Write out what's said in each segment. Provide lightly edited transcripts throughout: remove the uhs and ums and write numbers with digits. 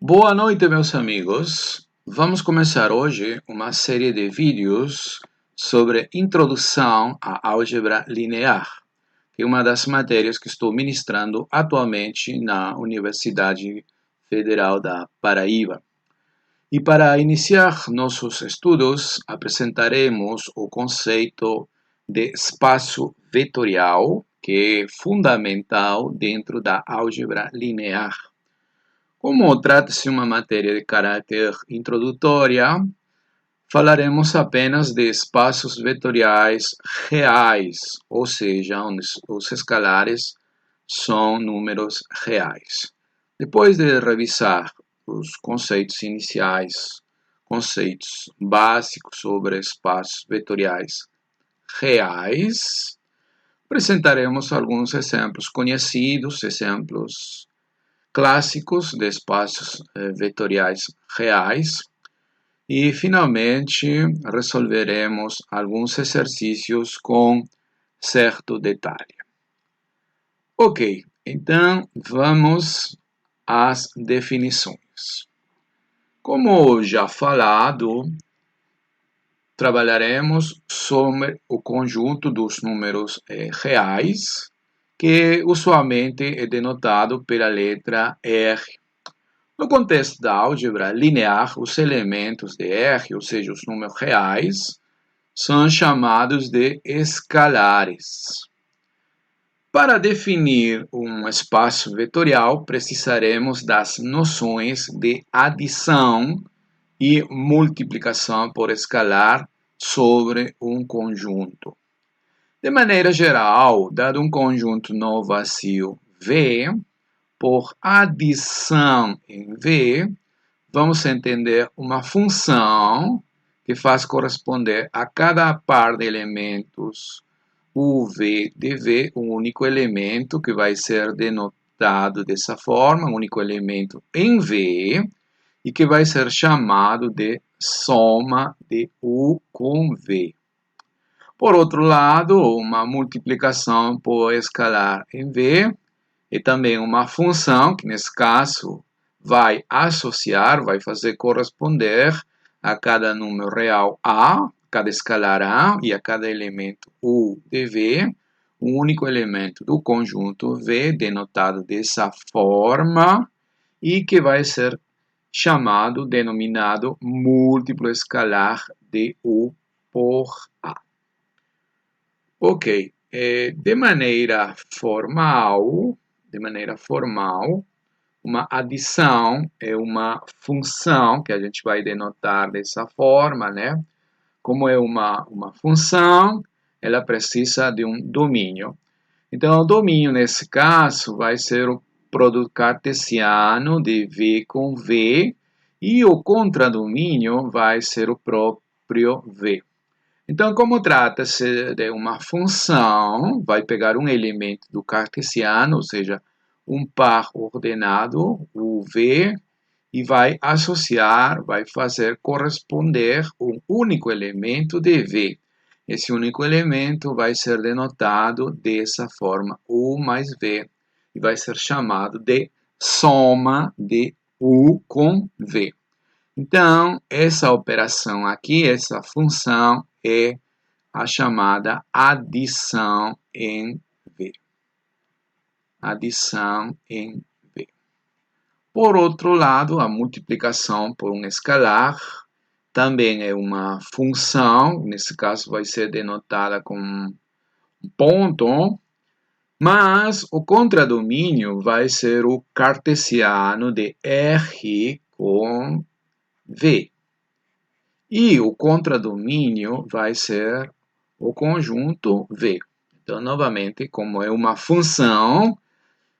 Boa noite, meus amigos. Vamos começar hoje uma série de vídeos sobre introdução à álgebra linear, que é uma das matérias que estou ministrando atualmente na Universidade Federal da Paraíba. E para iniciar nossos estudos, apresentaremos o conceito de espaço vetorial, que é fundamental dentro da álgebra linear. Como trata-se de uma matéria de caráter introdutória, falaremos apenas de espaços vetoriais reais, ou seja, onde os escalares são números reais. Depois de revisar os conceitos iniciais, conceitos básicos sobre espaços vetoriais reais, apresentaremos alguns exemplos conhecidos, exemplos clássicos de espaços vetoriais reais e, finalmente, resolveremos alguns exercícios com certo detalhe. Ok, então vamos às definições. Como já falado, trabalharemos sobre o conjunto dos números reais, que usualmente é denotado pela letra R. No contexto da álgebra linear, os elementos de R, ou seja, os números reais, são chamados de escalares. Para definir um espaço vetorial, precisaremos das noções de adição e multiplicação por escalar sobre um conjunto. De maneira geral, dado um conjunto não vazio V, por adição em V, vamos entender uma função que faz corresponder a cada par de elementos UV de V, um único elemento que vai ser denotado dessa forma, um único elemento em V, e que vai ser chamado de soma de U com V. Por outro lado, uma multiplicação por escalar em V é também uma função que, nesse caso, vai associar, vai fazer corresponder a cada número real A, cada escalar A e a cada elemento U de V, um único elemento do conjunto V, denotado dessa forma, e que vai ser chamado, denominado múltiplo escalar de U por A. Ok, de maneira formal, uma adição é uma função que a gente vai denotar dessa forma, né? Como é uma função, ela precisa de um domínio. Então, o domínio, nesse caso, vai ser o produto cartesiano de V com V, e o contradomínio vai ser o próprio V. Então, como trata-se de uma função, vai pegar um elemento do cartesiano, ou seja, um par ordenado, o V, e vai associar, vai fazer corresponder um único elemento de V. Esse único elemento vai ser denotado dessa forma, U mais V, e vai ser chamado de soma de U com V. Então, essa operação aqui, essa função, é a chamada adição em V. Adição em V. Por outro lado, a multiplicação por um escalar também é uma função, nesse caso vai ser denotada com um ponto, mas o contradomínio vai ser o cartesiano de R com V. E o contradomínio vai ser o conjunto V. Então, novamente, como é uma função,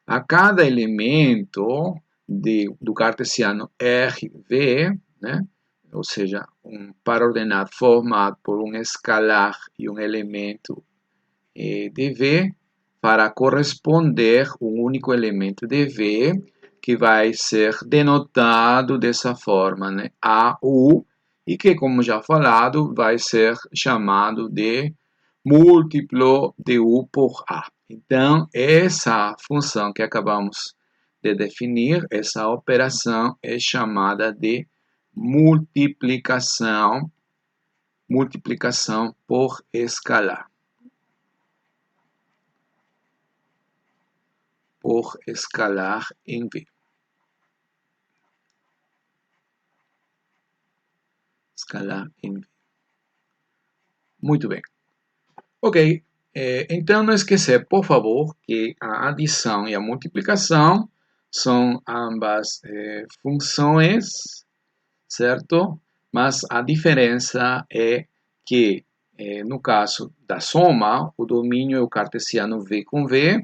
a cada elemento do cartesiano RV, né? Ou seja, um par ordenado formado por um escalar e um elemento de V, para corresponder um único elemento de V, que vai ser denotado dessa forma, né? AU, e que, como já falado, vai ser chamado de múltiplo de U por A. Então, essa função que acabamos de definir essa operação é chamada de multiplicação por escalar. Por escalar em V. Escalar em V. Muito bem. Ok. Então, não esquecer, por favor, que a adição e a multiplicação são ambas funções, certo? Mas a diferença é que, no caso da soma, o domínio é o cartesiano V com V,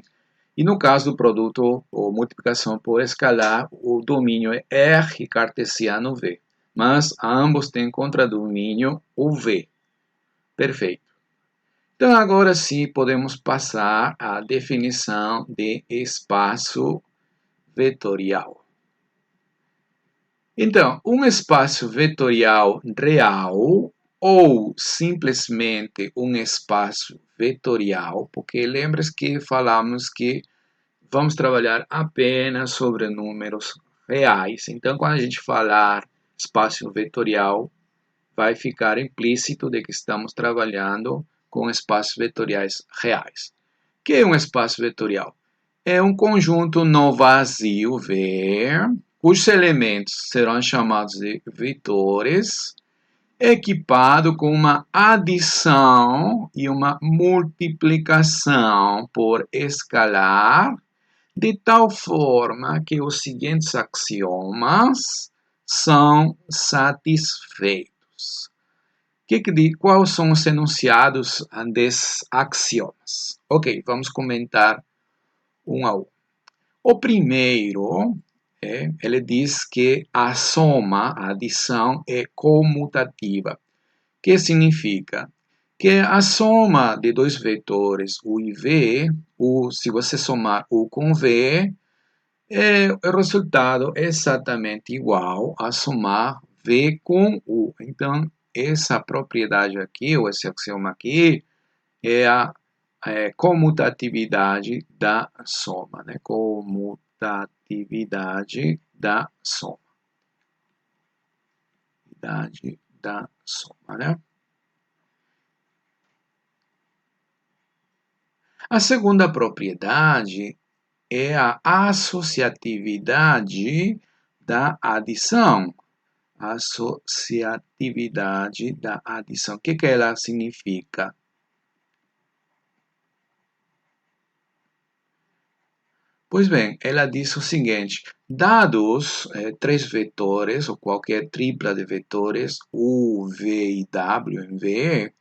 e no caso do produto ou multiplicação por escalar, o domínio é R cartesiano V. Mas ambos têm contradomínio o V. Perfeito. Então, agora sim, podemos passar à definição de espaço vetorial. Então, um espaço vetorial real ou simplesmente um espaço vetorial, porque lembre-se que falamos que vamos trabalhar apenas sobre números reais. Então, quando a gente falar espaço vetorial, vai ficar implícito de que estamos trabalhando com espaços vetoriais reais. O que é um espaço vetorial? É um conjunto no vazio V, cujos elementos serão chamados de vetores, equipado com uma adição e uma multiplicação por escalar, de tal forma que os seguintes axiomas são satisfeitos. Quais são os enunciados desses axiomas? Ok, vamos comentar um a um. O primeiro, ele diz que a soma, a adição, é comutativa. Que significa que a soma de dois vetores U e V, se você somar U com V, o resultado é exatamente igual a somar V com U. Então, essa propriedade aqui, ou esse axioma aqui, é a comutatividade da soma, né? Comutatividade da soma. Da soma, né? A segunda propriedade é a associatividade da adição. Associatividade da adição. O que ela significa? Pois bem, ela diz o seguinte: dados três vetores, ou qualquer tripla de vetores, U, V e W em V,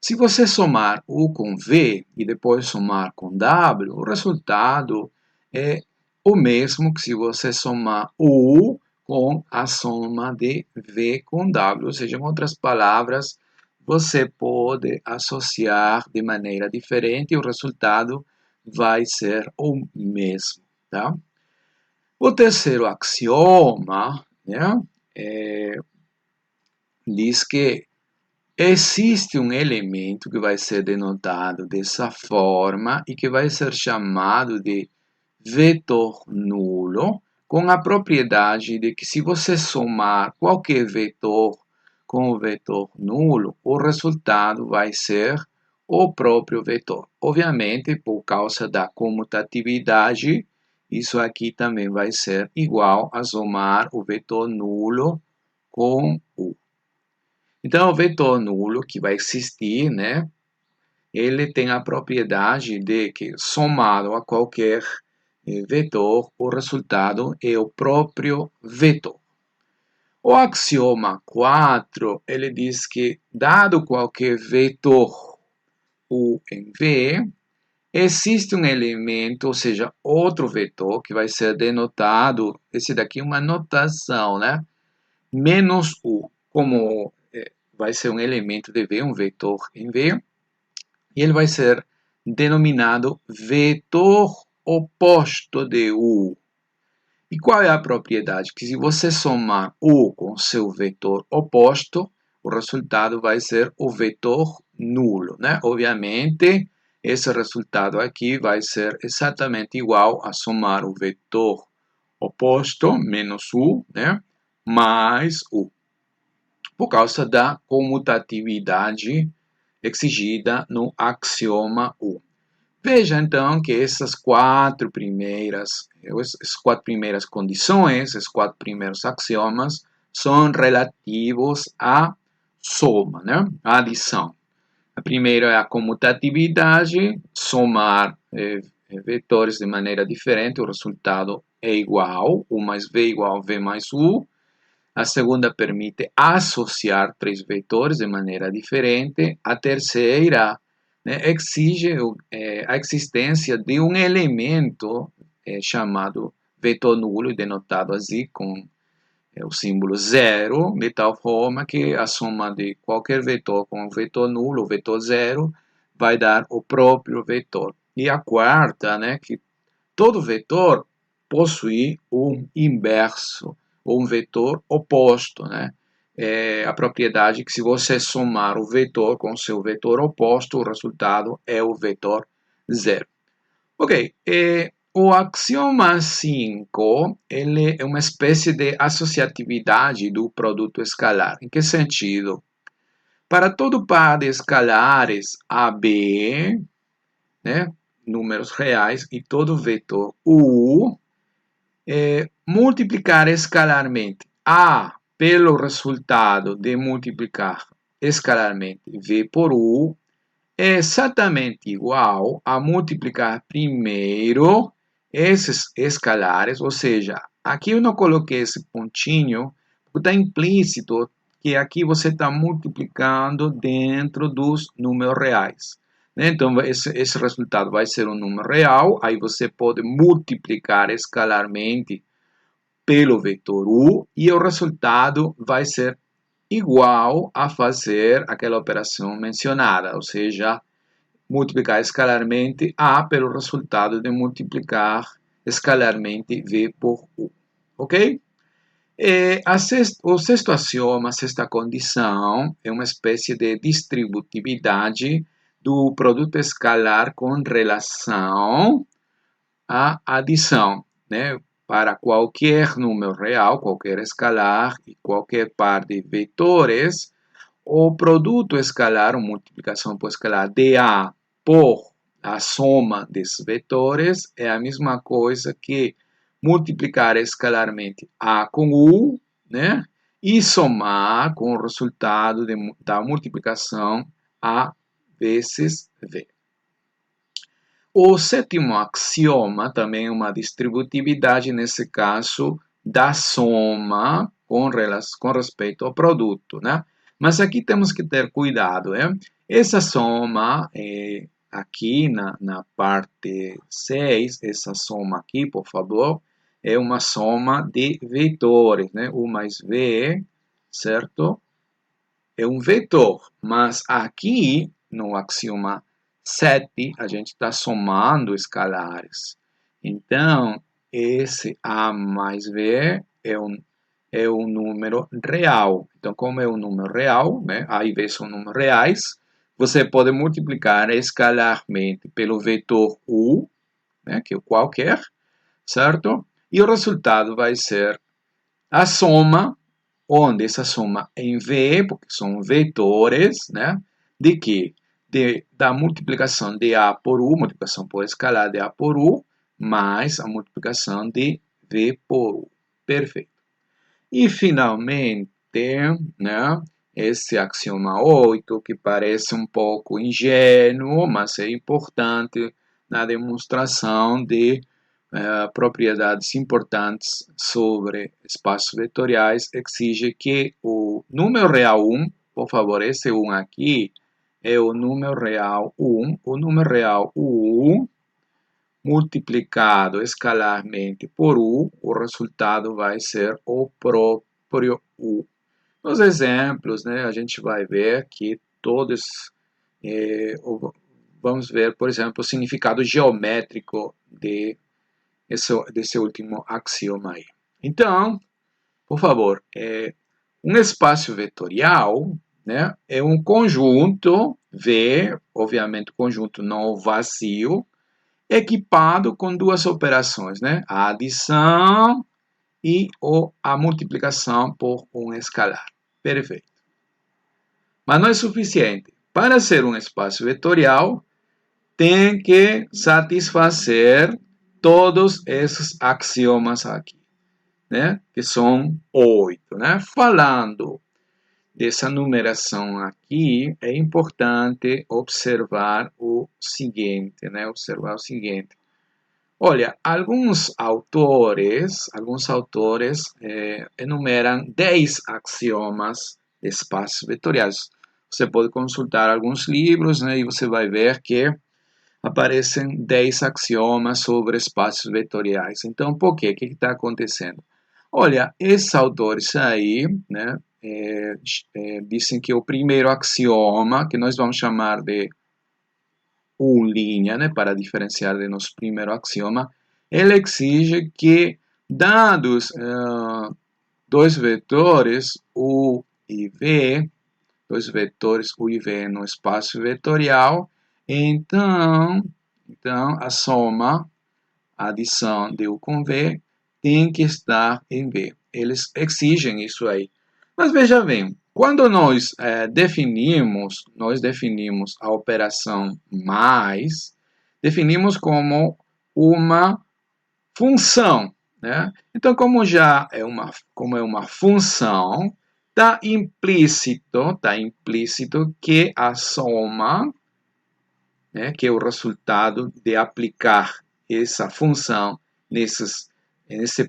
se você somar U com V e depois somar com W, o resultado é o mesmo que se você somar U com a soma de V com W. Ou seja, em outras palavras, você pode associar de maneira diferente e o resultado vai ser o mesmo. Tá? O terceiro axioma, né, diz que existe um elemento que vai ser denotado dessa forma e que vai ser chamado de vetor nulo, com a propriedade de que se você somar qualquer vetor com o vetor nulo, o resultado vai ser o próprio vetor. Obviamente, por causa da comutatividade, isso aqui também vai ser igual a somar o vetor nulo com U. Então, o vetor nulo que vai existir, né? Ele tem a propriedade de que, somado a qualquer vetor, o resultado é o próprio vetor. O axioma 4, ele diz que, dado qualquer vetor U em V, existe um elemento, ou seja, outro vetor, que vai ser denotado, esse daqui é uma notação, né? Menos U, como vai ser um elemento de V, um vetor em V, e ele vai ser denominado vetor oposto de U. E qual é a propriedade? Que se você somar U com seu vetor oposto, o resultado vai ser o vetor nulo, né? Obviamente, esse resultado aqui vai ser exatamente igual a somar o vetor oposto, menos U, né? Mais U. Por causa da comutatividade exigida no axioma U. Veja então que essas quatro primeiras condições, esses quatro primeiros axiomas, são relativos à soma, né? À adição. A primeira é a comutatividade, somar vetores de maneira diferente, o resultado é igual, U mais V igual a V mais U. A segunda permite associar três vetores de maneira diferente. A terceira, né, exige a existência de um elemento chamado vetor nulo, denotado assim com o símbolo zero, de tal forma que a soma de qualquer vetor com o vetor nulo, o vetor zero, vai dar o próprio vetor. E a quarta, né, que todo vetor possui um inverso, ou um vetor oposto, né? É a propriedade que se você somar o vetor com o seu vetor oposto, o resultado é o vetor zero. Ok, o axioma 5 ele é uma espécie de associatividade do produto escalar. Em que sentido? Para todo par de escalares AB, né, números reais, e todo vetor U, multiplicar escalarmente A pelo resultado de multiplicar escalarmente V por U é exatamente igual a multiplicar primeiro esses escalares, ou seja, aqui eu não coloquei esse pontinho, porque está implícito que aqui você está multiplicando dentro dos números reais. Então, esse resultado vai ser um número real, aí você pode multiplicar escalarmente pelo vetor U e o resultado vai ser igual a fazer aquela operação mencionada, ou seja, multiplicar escalarmente A pelo resultado de multiplicar escalarmente V por U. Ok? O sexto axioma, a sexta condição, é uma espécie de distributividade do produto escalar com relação à adição, né? Para qualquer número real, qualquer escalar e qualquer par de vetores, o produto escalar, ou multiplicação por escalar de A por a soma desses vetores é a mesma coisa que multiplicar escalarmente A com U, né? E somar com o resultado da multiplicação A vezes V. O sétimo axioma também é uma distributividade, nesse caso, da soma com respeito ao produto, né? Mas aqui temos que ter cuidado, né? Essa soma, aqui na parte 6, essa soma aqui, por favor, é uma soma de vetores, né? U mais V, certo? É um vetor, mas aqui no axioma 7, a gente está somando escalares. Então, esse A mais V é um número real. Então, como é um número real, né? A e V são números reais, você pode multiplicar escalarmente pelo vetor U, né? Que é qualquer, certo? E o resultado vai ser a soma, onde essa soma é em V, porque são vetores, né? De quê? Da multiplicação de A por U, multiplicação por escalar de A por U, mais a multiplicação de V por U. Perfeito. E, finalmente, né, esse axioma 8, que parece um pouco ingênuo, mas é importante na demonstração de propriedades importantes sobre espaços vetoriais, exige que o número real 1, por favor, esse 1 aqui, é o número real 1, o número real U multiplicado escalarmente por U, o resultado vai ser o próprio U. Nos exemplos, né, a gente vai ver que todos, vamos ver, por exemplo, o significado geométrico desse último axioma aí. Então, por favor, um espaço vetorial, né, é um conjunto V, obviamente conjunto não vazio, equipado com duas operações, né? A adição e a multiplicação por um escalar. Perfeito. Mas não é suficiente. Para ser um espaço vetorial, tem que satisfazer todos esses axiomas aqui, né? Que são 8, né? Falando dessa numeração aqui, é importante observar o seguinte, né? Observar o seguinte. Olha, alguns autores enumeram 10 axiomas de espaços vetoriais. Você pode consultar alguns livros, né? E você vai ver que aparecem 10 axiomas sobre espaços vetoriais. Então, por quê? O que está acontecendo? Olha, esses autores aí, né, dizem que o primeiro axioma, que nós vamos chamar de U', né, para diferenciar de nosso primeiro axioma, ele exige que, dados dois vetores U e V, dois vetores U e V no espaço vetorial, então a soma, a adição de U com V, tem que estar em V. Eles exigem isso aí. Mas veja bem, quando nós definimos a operação mais, definimos como uma função, né? Então, como é uma função, está implícito que a soma, né, que é o resultado de aplicar essa função nesse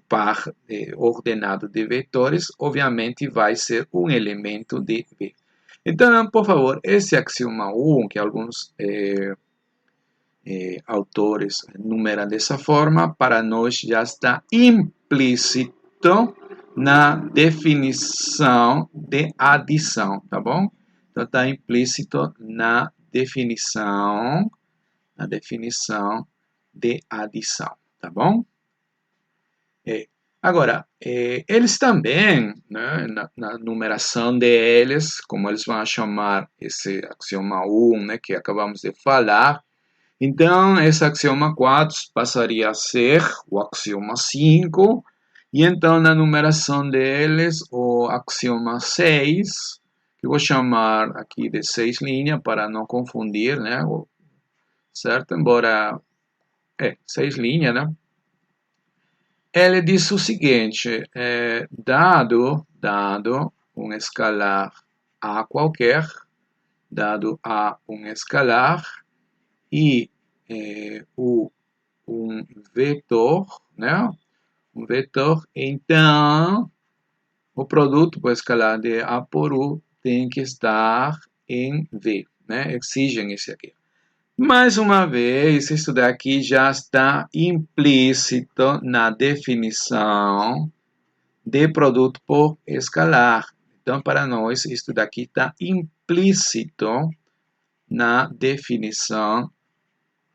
par ordenado de vetores, obviamente vai ser um elemento de V. Então, por favor, esse axioma 1, que alguns autores numeram dessa forma, para nós já está implícito na definição de adição, tá bom? Então, está implícito na definição de adição, tá bom? Agora, eles também, né, na numeração deles, como eles vão chamar esse axioma 1, né, que acabamos de falar, então esse axioma 4 passaria a ser o axioma 5, e então na numeração deles, o axioma 6, que eu vou chamar aqui de 6 linhas para não confundir, né, certo? Embora 6 linhas, né? Ele diz o seguinte, dado um escalar A qualquer, dado A um escalar e um vetor, né? Um vetor, então o produto por escalar de A por U tem que estar em V, né? Exigem esse aqui. Mais uma vez, isso daqui já está implícito na definição de produto por escalar. Então, para nós, isso daqui está implícito na definição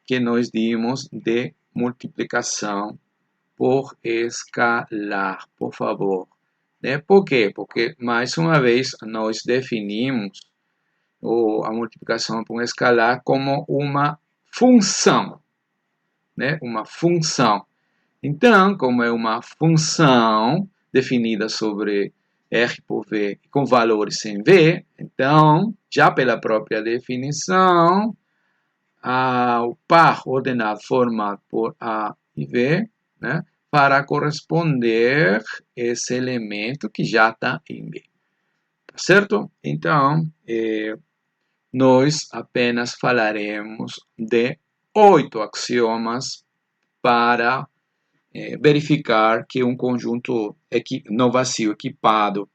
que nós dimos de multiplicação por escalar, por favor. Por quê? Porque, mais uma vez, nós definimos a multiplicação por um escalar como uma função, né? Uma função. Então, como é uma função definida sobre R por V com valores em V, então, já pela própria definição, o par ordenado formado por A e V, né? Para corresponder esse elemento que já está em V. Tá certo? Então, nós apenas falaremos de 8 axiomas para verificar que um conjunto não vazio equipado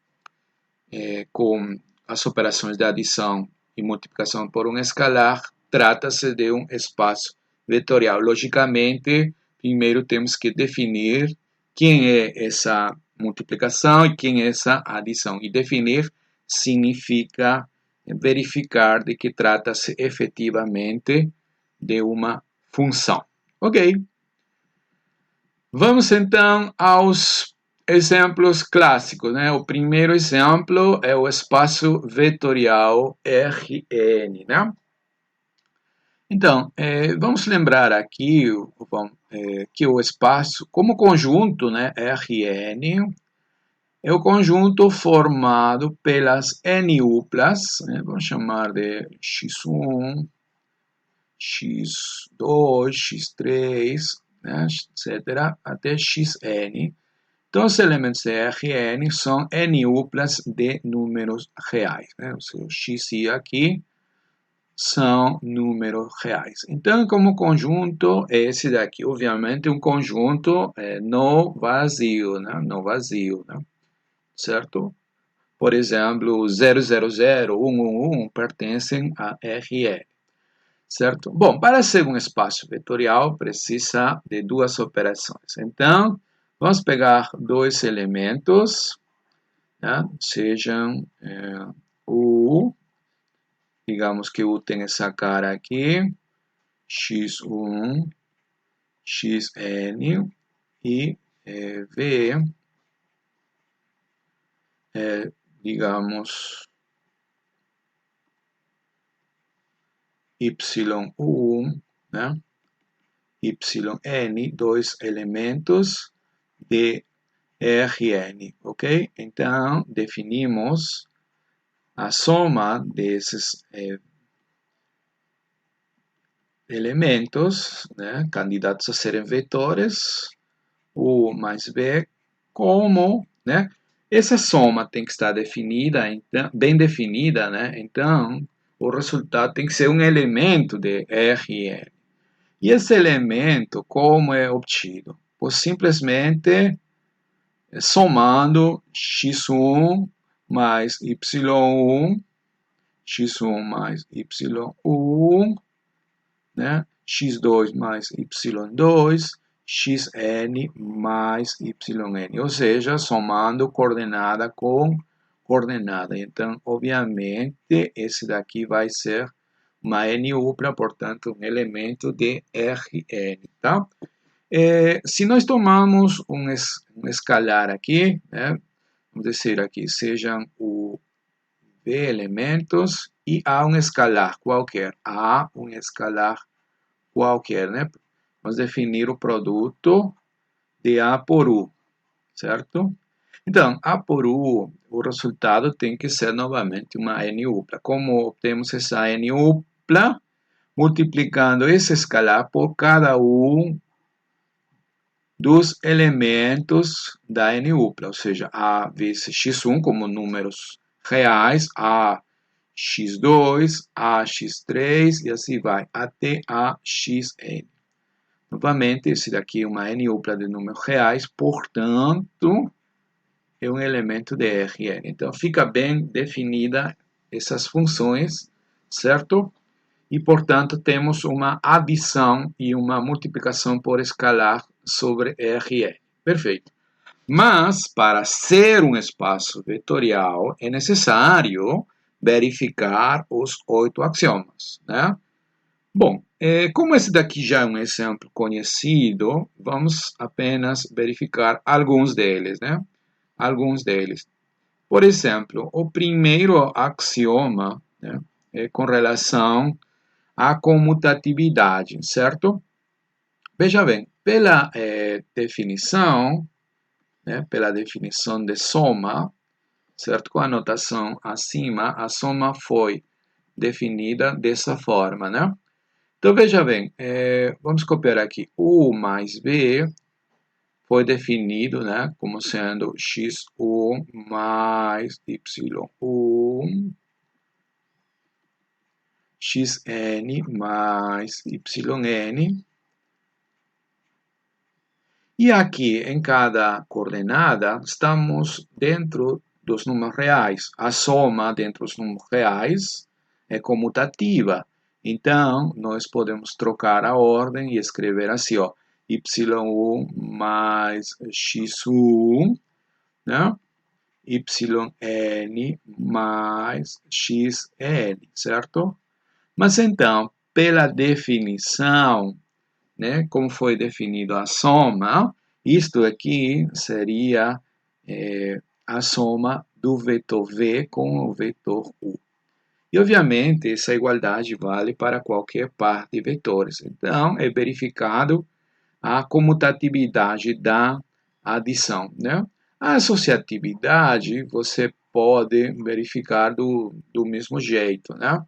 com as operações de adição e multiplicação por um escalar trata-se de um espaço vetorial. Logicamente, primeiro temos que definir quem é essa multiplicação e quem é essa adição. E definir significa verificar de que trata-se efetivamente de uma função. Ok? Vamos então aos exemplos clássicos, né? O primeiro exemplo é o espaço vetorial Rn, né? Então, vamos lembrar aqui que o espaço, como conjunto, né, Rn, é o conjunto formado pelas N-uplas, né, vamos chamar de x1, x2, x3, né, etc., até xn. Então, os elementos de Rn são N-uplas de números reais, né? O seu xi aqui são números reais. Então, como conjunto, esse daqui, obviamente, um conjunto não vazio, né? Não vazio, né? Certo? Por exemplo, 000, 111 pertencem a Rn, certo? Bom, para ser um espaço vetorial, precisa de duas operações. Então, vamos pegar dois elementos, né? Sejam o, digamos que U tem essa cara aqui, x1, xn e v, digamos, y1, né? yn, dois elementos de Rn, ok? Então, definimos a soma desses elementos, né, candidatos a serem vetores, U mais B, como, né, essa soma tem que estar definida, então, bem definida, né, então o resultado tem que ser um elemento de Rn. E esse elemento, como é obtido? Pois simplesmente somando x1 mais y1, x1 mais y1, né? x2 mais y2, xn mais yn, ou seja, somando coordenada com coordenada. Então, obviamente, esse daqui vai ser uma n-upla, portanto, um elemento de Rn, tá? Se nós tomamos um escalar aqui, né? Vamos dizer aqui, sejam o V elementos e A um escalar qualquer. A um escalar qualquer, né? Vamos definir o produto de A por U, certo? Então, A por U, o resultado tem que ser novamente uma N-upla. Como obtemos essa N-upla? Multiplicando esse escalar por cada um dos elementos da N-upla, ou seja, A vezes x1 como números reais, A x2, A x3 e assim vai, até A xn. Novamente, esse daqui é uma N-upla de números reais, portanto, é um elemento de Rn. Então, fica bem definida essas funções, certo? E, portanto, temos uma adição e uma multiplicação por escalar sobre Rn. Perfeito. Mas, para ser um espaço vetorial, é necessário verificar os 8 axiomas, né? Bom, como esse daqui já é um exemplo conhecido, vamos apenas verificar alguns deles, né? Alguns deles. Por exemplo, o primeiro axioma, né, é com relação à comutatividade, certo? Veja bem, pela definição, né, pela definição de soma, certo? Com a notação acima, a soma foi definida dessa forma, né? Então, veja bem, vamos copiar aqui. U mais B foi definido, né, como sendo x1 mais y1, xn mais yn. E aqui, em cada coordenada, estamos dentro dos números reais. A soma dentro dos números reais é comutativa. Então, nós podemos trocar a ordem e escrever assim, ó, y1 mais x1, né? yn mais xn, certo? Mas então, pela definição, né, como foi definido a soma, isto aqui seria a soma do vetor V com o vetor U. E, obviamente, essa igualdade vale para qualquer par de vetores. Então, é verificado a comutatividade da adição, né? A associatividade você pode verificar do mesmo jeito, né?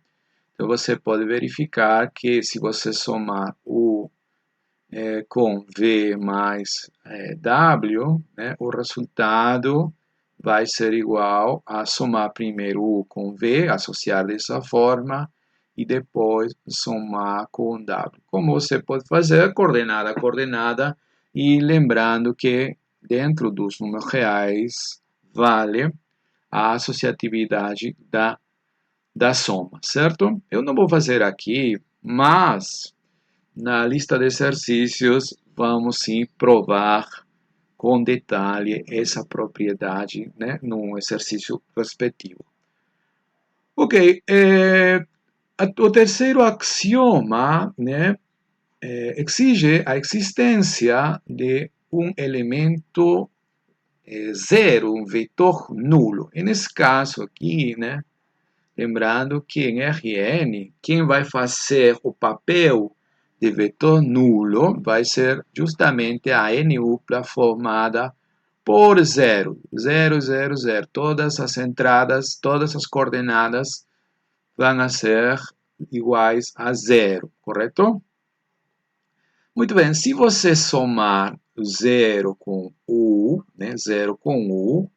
Então, você pode verificar que se você somar U com V mais W, né, o resultado vai ser igual a somar primeiro U com V, associar dessa forma, e depois somar com W. Como você pode fazer coordenada a coordenada, e lembrando que dentro dos números reais vale a associatividade da soma, certo? Eu não vou fazer aqui, mas na lista de exercícios vamos sim provar com detalhe essa propriedade, né, num exercício respectivo. Ok, o terceiro axioma, né, exige a existência de um elemento zero, um vetor nulo. E nesse caso aqui, né, lembrando que em Rn, quem vai fazer o papel de vetor nulo vai ser justamente a n-upla formada por zero, 0, 0, 0. Todas as entradas, todas as coordenadas vão ser iguais a zero, correto? Muito bem, se você somar 0 com U, né, 0 com U,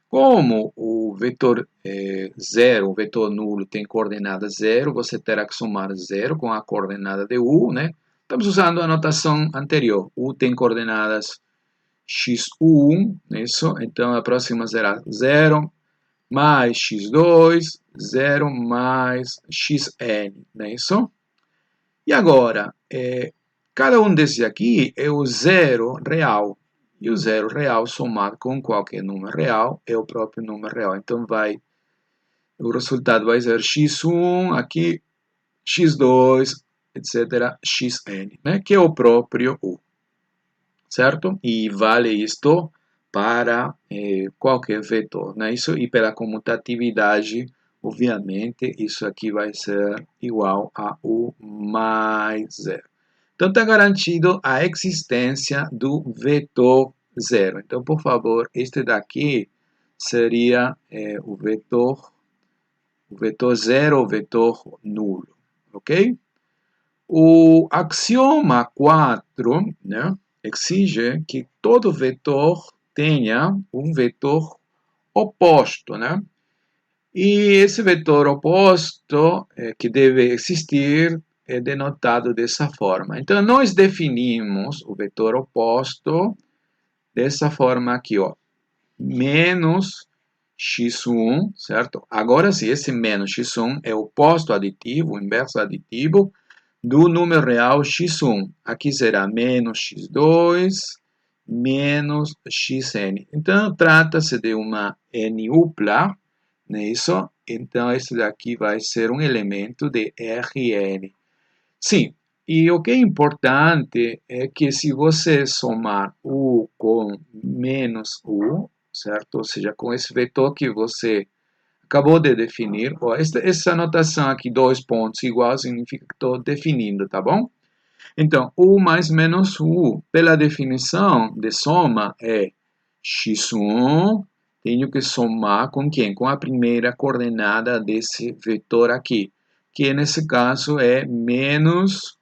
como o vetor zero, o vetor nulo tem coordenada zero, você terá que somar zero com a coordenada de U, né? Estamos usando a notação anterior. U tem coordenadas x1, isso, então a próxima será 0 mais x2, 0 mais xn, não é isso? E agora, cada um desses aqui é o zero real. E o zero real somado com qualquer número real é o próprio número real. Então, o resultado vai ser x1, aqui x2, etc., xn, né? Que é o próprio u, certo? E vale isto para qualquer vetor, né? Isso, e pela comutatividade, obviamente, isso aqui vai ser igual a u mais zero. Então, está garantido a existência do vetor zero. Então, por favor, este daqui seria o vetor zero, o vetor nulo, ok? O axioma 4, né, exige que todo vetor tenha um vetor oposto, né? E esse vetor oposto que deve existir é denotado dessa forma. Então, nós definimos o vetor oposto dessa forma aqui, ó. Menos x1, certo? Agora, se esse menos x1 é o oposto aditivo, o inverso aditivo, do número real x1. Aqui será menos x2, menos xn. Então, trata-se de uma n-upla, não é isso? Então, esse daqui vai ser um elemento de Rn. Sim, e o que é importante é que se você somar U com menos U, certo? Ou seja, com esse vetor que você acabou de definir, ó, essa notação aqui, 2 pontos igual, significa que estou definindo, tá bom? Então, U mais menos U, pela definição de soma, é x1, tenho que somar com quem? Com a primeira coordenada desse vetor aqui, que nesse caso é menos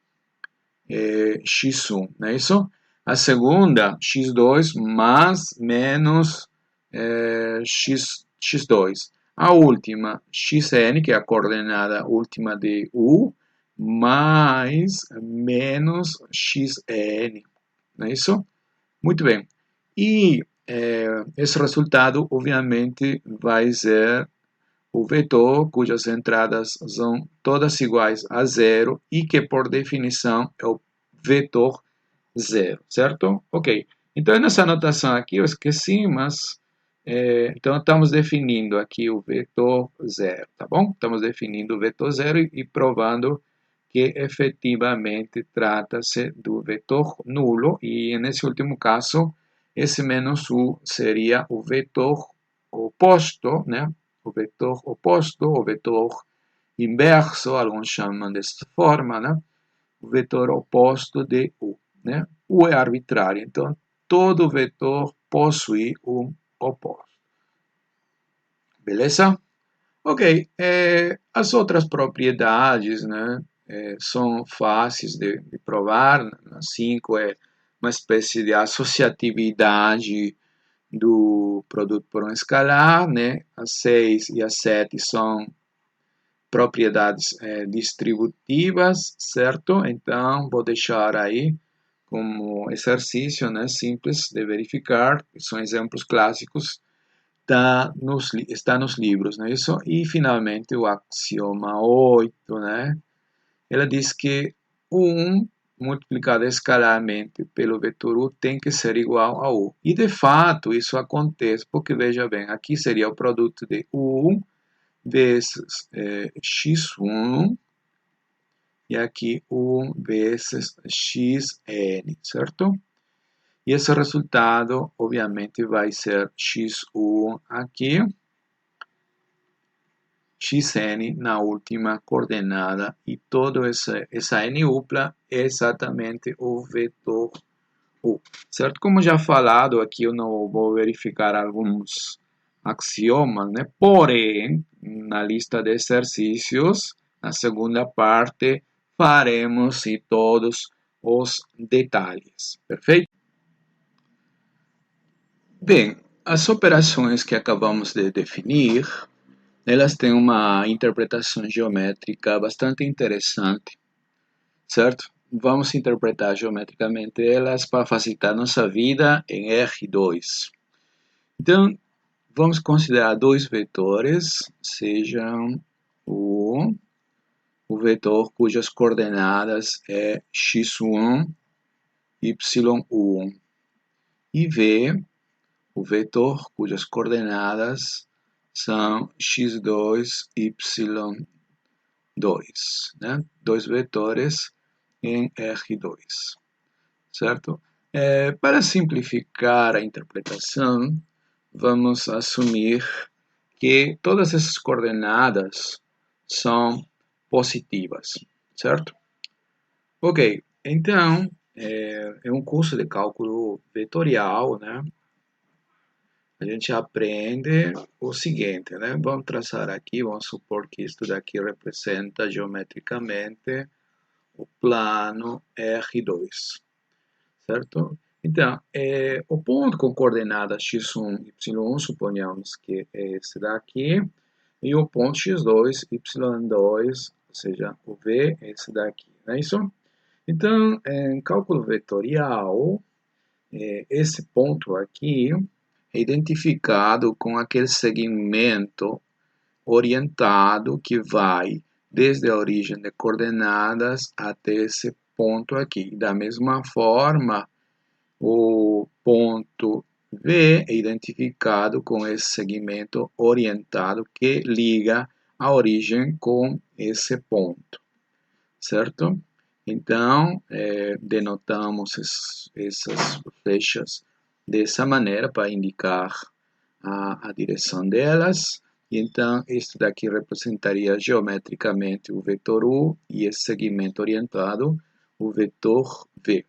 x1, não é isso? A segunda, x2 mais menos x2. A última, xn, que é a coordenada última de U, mais menos xn, não é isso? Muito bem. E esse resultado, obviamente, vai ser o vetor cujas entradas são todas iguais a zero e que, por definição, é o vetor zero, certo? Ok. Então, nessa anotação aqui, eu esqueci, mas então estamos definindo aqui o vetor zero, tá bom? Estamos definindo o vetor zero e provando que efetivamente trata-se do vetor nulo e, nesse último caso, esse menos u seria o vetor oposto, né? O vetor oposto, o vetor inverso, alguns chamam dessa forma, né? O vetor oposto de U, né? U é arbitrário, então todo vetor possui um oposto. Beleza? Ok, as outras propriedades, né, são fáceis de provar. A 5 é uma espécie de associatividade do produto por um escalar, né? A 6 e a 7 são propriedades distributivas, certo? Então, vou deixar aí como exercício, né, simples de verificar, são exemplos clássicos, está nos livros, não é isso? E, finalmente, o axioma 8, né? Ela diz que 1 multiplicado escalarmente pelo vetor U tem que ser igual a U. E, de fato, isso acontece, porque, veja bem, aqui seria o produto de U vezes x1 e aqui 1 vezes xn, certo? E esse resultado, obviamente, vai ser x1 aqui, xn na última coordenada, e toda essa n upla é exatamente o vetor U, certo? Como já falado, aqui eu não vou verificar alguns axiomas, né? Porém, na lista de exercícios, na segunda parte, faremos todos os detalhes, perfeito? Bem, as operações que acabamos de definir, elas têm uma interpretação geométrica bastante interessante, certo? Vamos interpretar geometricamente elas para facilitar nossa vida em R2. Então, vamos considerar dois vetores, sejam o vetor cujas coordenadas é x1, y1, e V, o vetor cujas coordenadas são x2, y2, né? Dois vetores em R2, certo? Para simplificar a interpretação, vamos assumir que todas essas coordenadas são positivas, certo? Ok, então é um curso de cálculo vetorial, né? A gente aprende o seguinte, né? Vamos traçar aqui, vamos supor que isso daqui representa geometricamente o plano R2, certo? Então, o ponto com coordenadas x1, y1, suponhamos que é esse daqui, e o ponto x2, y2, ou seja, o V é esse daqui, não é isso? Então, em cálculo vetorial, esse ponto aqui é identificado com aquele segmento orientado que vai desde a origem de coordenadas até esse ponto aqui. Da mesma forma, o ponto V é identificado com esse segmento orientado que liga a origem com esse ponto, certo? Então, denotamos essas flechas dessa maneira para indicar a direção delas. E então, isso daqui representaria geometricamente o vetor U e esse segmento orientado, o vetor V.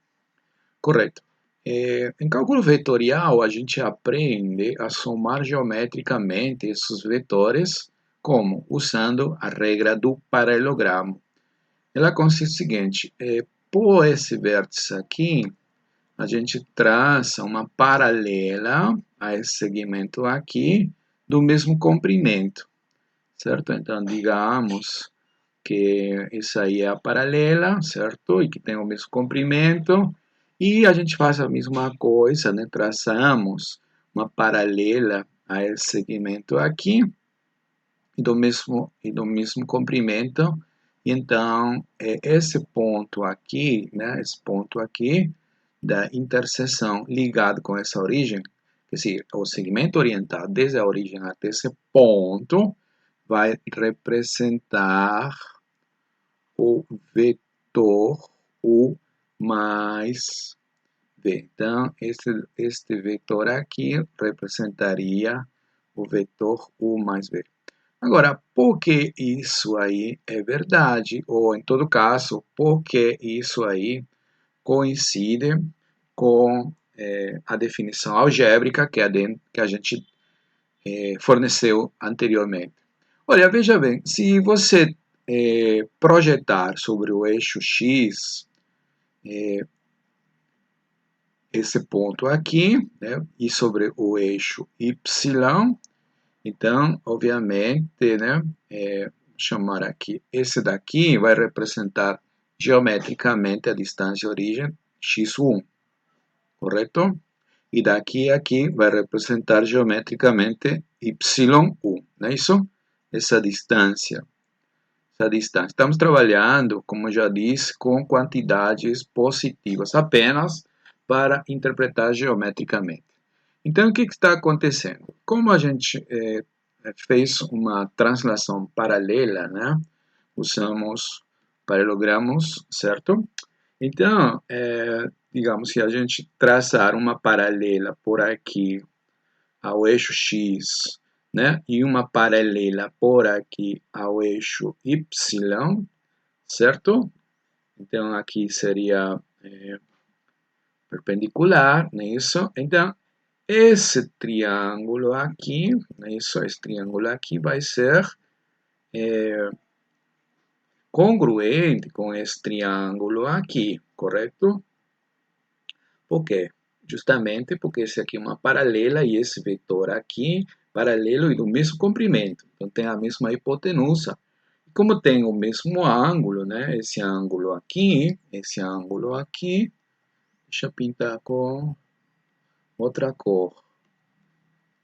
Correto. Em cálculo vetorial, a gente aprende a somar geometricamente esses vetores, como? Usando a regra do paralelogramo. Ela consiste no seguinte, por esse vértice aqui, a gente traça uma paralela a esse segmento aqui, do mesmo comprimento, certo? Então, digamos que essa aí é a paralela, certo? E que tem o mesmo comprimento, e a gente faz a mesma coisa, né? Traçamos uma paralela a esse segmento aqui, e do mesmo comprimento. E então, esse ponto aqui, né, esse ponto aqui da interseção ligado com essa origem, quer dizer, o segmento orientado desde a origem até esse ponto, vai representar o vetor U mais V. Então, este vetor aqui representaria o vetor U mais V. Agora, por que isso aí é verdade? Ou, em todo caso, por que isso aí coincide com a definição algébrica que a gente forneceu anteriormente? Olha, veja bem, se você projetar sobre o eixo X esse ponto aqui, né, e sobre o eixo Y, então, obviamente, né, chamar aqui, esse daqui vai representar geometricamente a distância origem x1, correto? E daqui a aqui vai representar geometricamente y1, não é isso? Essa distância. Essa distância. Estamos trabalhando, como já disse, com quantidades positivas, apenas para interpretar geometricamente. Então, o que está acontecendo? Como a gente fez uma translação paralela, né? Usamos paralelogramos, certo? Então, digamos que a gente traçar uma paralela por aqui ao eixo X, né? E uma paralela por aqui ao eixo Y, certo? Então, aqui seria perpendicular, não é isso? Então, esse triângulo aqui, não é isso? Esse triângulo aqui vai ser congruente com esse triângulo aqui, correto? Por quê? Justamente porque esse aqui é uma paralela e esse vetor aqui, paralelo e do mesmo comprimento. Então, tem a mesma hipotenusa. Como tem o mesmo ângulo, né? Esse ângulo aqui, deixa eu pintar com outra cor.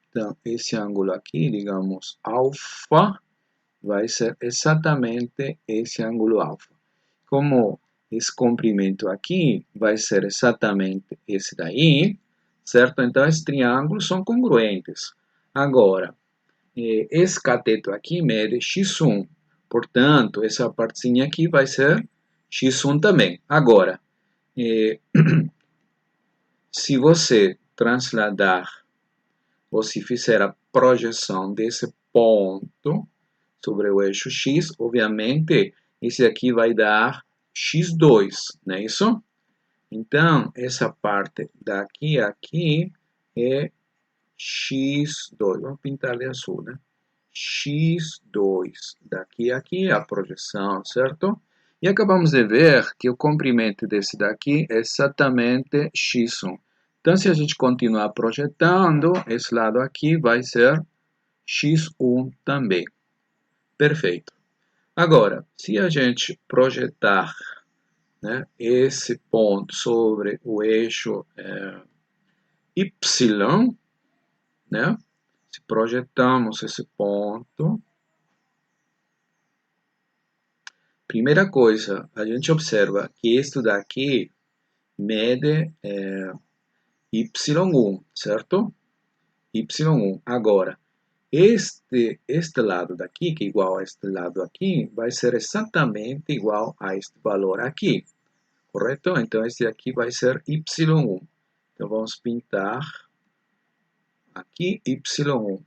Então, esse ângulo aqui, digamos, alfa, vai ser exatamente esse ângulo alfa. Como esse comprimento aqui vai ser exatamente esse daí, certo? Então, esses triângulos são congruentes. Agora, esse cateto aqui mede x1. Portanto, essa partezinha aqui vai ser x1 também. Agora, se você transladar ou se fizer a projeção desse ponto sobre o eixo X, obviamente, esse aqui vai dar x2, não é isso? Então, essa parte daqui a aqui é x2. Vamos pintar de azul, né? x2. Daqui a aqui é a projeção, certo? E acabamos de ver que o comprimento desse daqui é exatamente x1. Então, se a gente continuar projetando, esse lado aqui vai ser x1 também. Perfeito. Agora, se a gente projetar, né, esse ponto sobre o eixo Y, né, se projetamos esse ponto, primeira coisa, a gente observa que isso daqui mede Y1, certo? Y1. Agora, este lado daqui, que é igual a este lado aqui, vai ser exatamente igual a este valor aqui, correto? Então, este aqui vai ser y1. Então, vamos pintar aqui y1.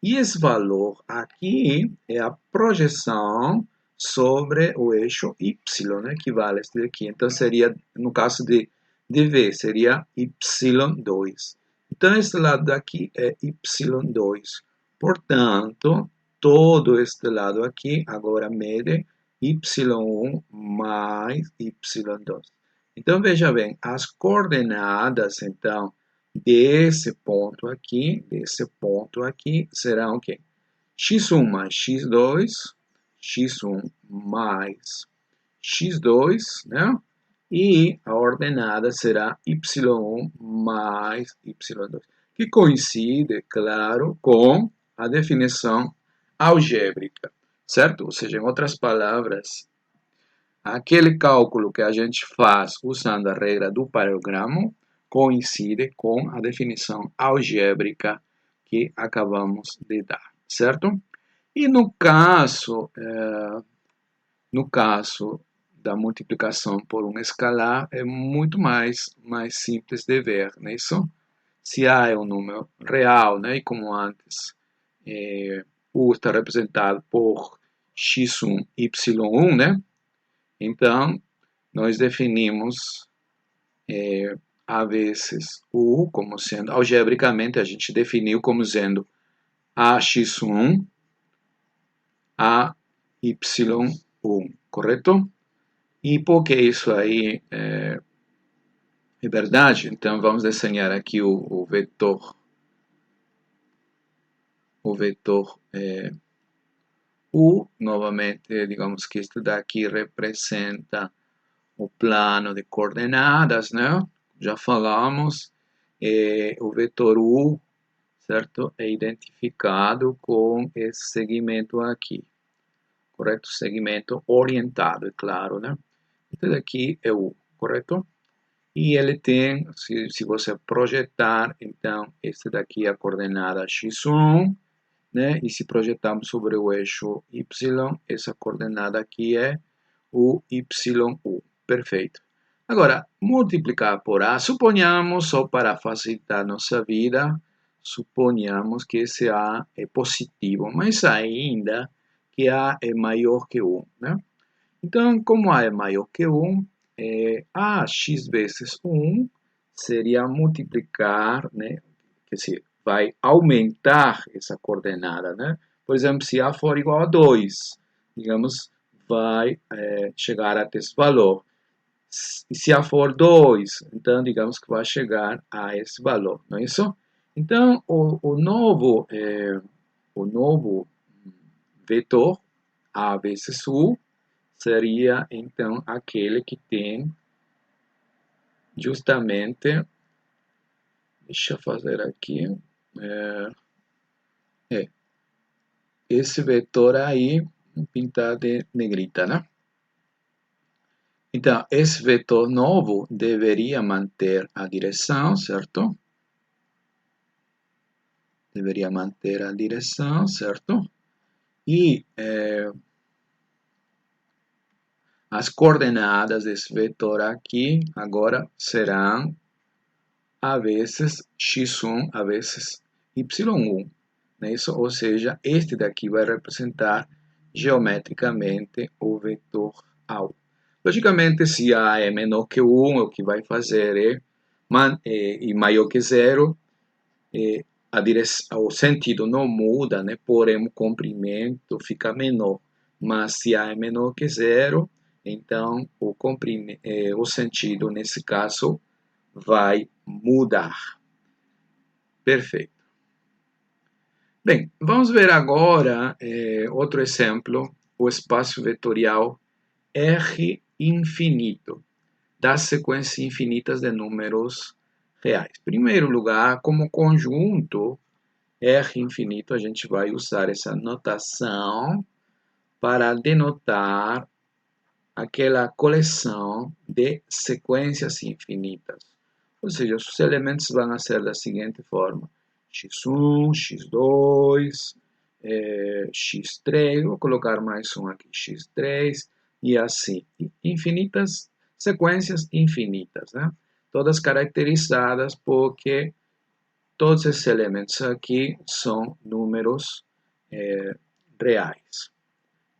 E esse valor aqui é a projeção sobre o eixo y, né, que vale este aqui. Então, seria, no caso de V, seria y2. Então, esse lado daqui é y2. Portanto, todo este lado aqui agora mede y1 mais y2. Então, veja bem, as coordenadas, então, desse ponto aqui, serão o quê? x1 mais x2, x1 mais x2, né? E a ordenada será y1 mais y2, que coincide, claro, com a definição algébrica, certo? Ou seja, em outras palavras, aquele cálculo que a gente faz usando a regra do paralelogramo coincide com a definição algébrica que acabamos de dar, certo? E no caso da multiplicação por um escalar, é muito mais simples de ver, não é isso? Se A é um número real, né, e como antes U está representado por x1, y1, né? Então, nós definimos a vezes U como sendo, algebricamente, a gente definiu como sendo AX1, AY1, correto? E por que isso aí é verdade? Então, vamos desenhar aqui o vetor U. Novamente, digamos que isso daqui representa o plano de coordenadas, né? Já falamos, o vetor U, certo? É identificado com esse segmento aqui, correto? Segmento orientado, é claro, né? Esse daqui é U, correto? E ele tem, se você projetar, então, esse daqui é a coordenada x1, né? E se projetarmos sobre o eixo y, essa coordenada aqui é o YU. Perfeito. Agora, multiplicar por A, suponhamos, só para facilitar nossa vida, suponhamos que esse A é positivo, mas ainda que A é maior que 1, né? Então, como A é maior que 1, AX vezes 1 seria multiplicar, né? Quer dizer, vai aumentar essa coordenada, né? Por exemplo, se A for igual a 2, digamos, vai chegar até esse valor. E se A for 2, então digamos que vai chegar a esse valor, não é isso? Então, o novo vetor, A vezes U, seria então aquele que tem justamente, deixa eu fazer aqui, esse vetor aí pintado de negrita, né? Então, esse vetor novo deveria manter a direção, certo? Deveria manter a direção, certo? E as coordenadas desse vetor aqui agora serão a vezes x1, a vezes y1. Né? Isso, ou seja, este daqui vai representar geometricamente o vetor A. Logicamente, se A é menor que 1, o que vai fazer e maior que 0, o sentido não muda, né? Porém o comprimento fica menor. Mas se A é menor que 0, então o sentido, nesse caso, vai mudar. Perfeito. Bem, vamos ver agora outro exemplo, o espaço vetorial R infinito, das sequências infinitas de números reais. Em primeiro lugar, como conjunto R infinito, a gente vai usar essa notação para denotar aquela coleção de sequências infinitas. Ou seja, os elementos vão ser da seguinte forma: x1, x2, x3, vou colocar mais um aqui, x3, e assim, infinitas, sequências infinitas, né? Todas caracterizadas porque todos esses elementos aqui são números reais,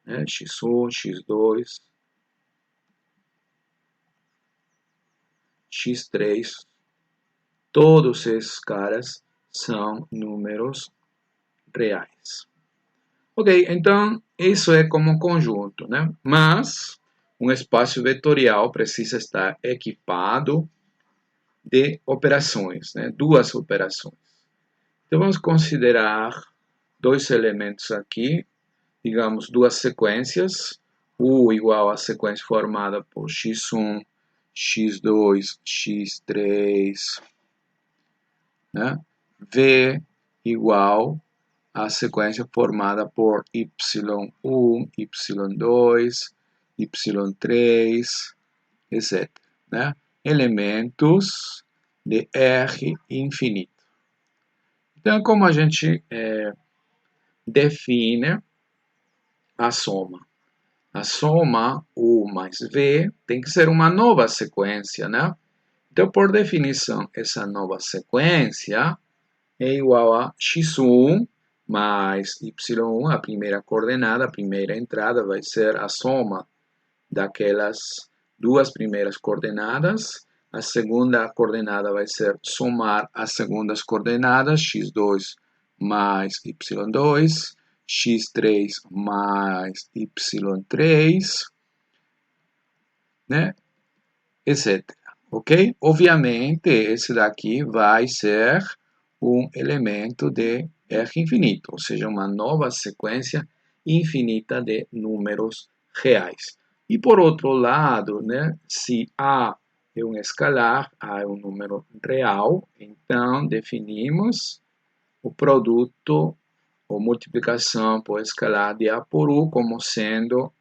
né? x1, x2, x3, todos esses caras são números reais. Ok, então isso é como conjunto, né? Mas um espaço vetorial precisa estar equipado de operações, né? Duas operações. Então vamos considerar dois elementos aqui, digamos duas sequências, U igual a sequência formada por x1, x2, x3, né? V igual a sequência formada por y1, y2, y3, etc. Né? Elementos de R infinito. Então, como a gente define a soma? A soma U mais V tem que ser uma nova sequência, né? Então, por definição, essa nova sequência é igual a x1 mais y1, a primeira coordenada, a primeira entrada vai ser a soma daquelas duas primeiras coordenadas. A segunda coordenada vai ser somar as segundas coordenadas, x2 mais y2, x3 mais y3, né? Etc. Ok? Obviamente, esse daqui vai ser um elemento de R infinito, ou seja, uma nova sequência infinita de números reais. E por outro lado, né, se A é um escalar, A é um número real, então definimos o produto ou multiplicação por escalar de A por U como sendo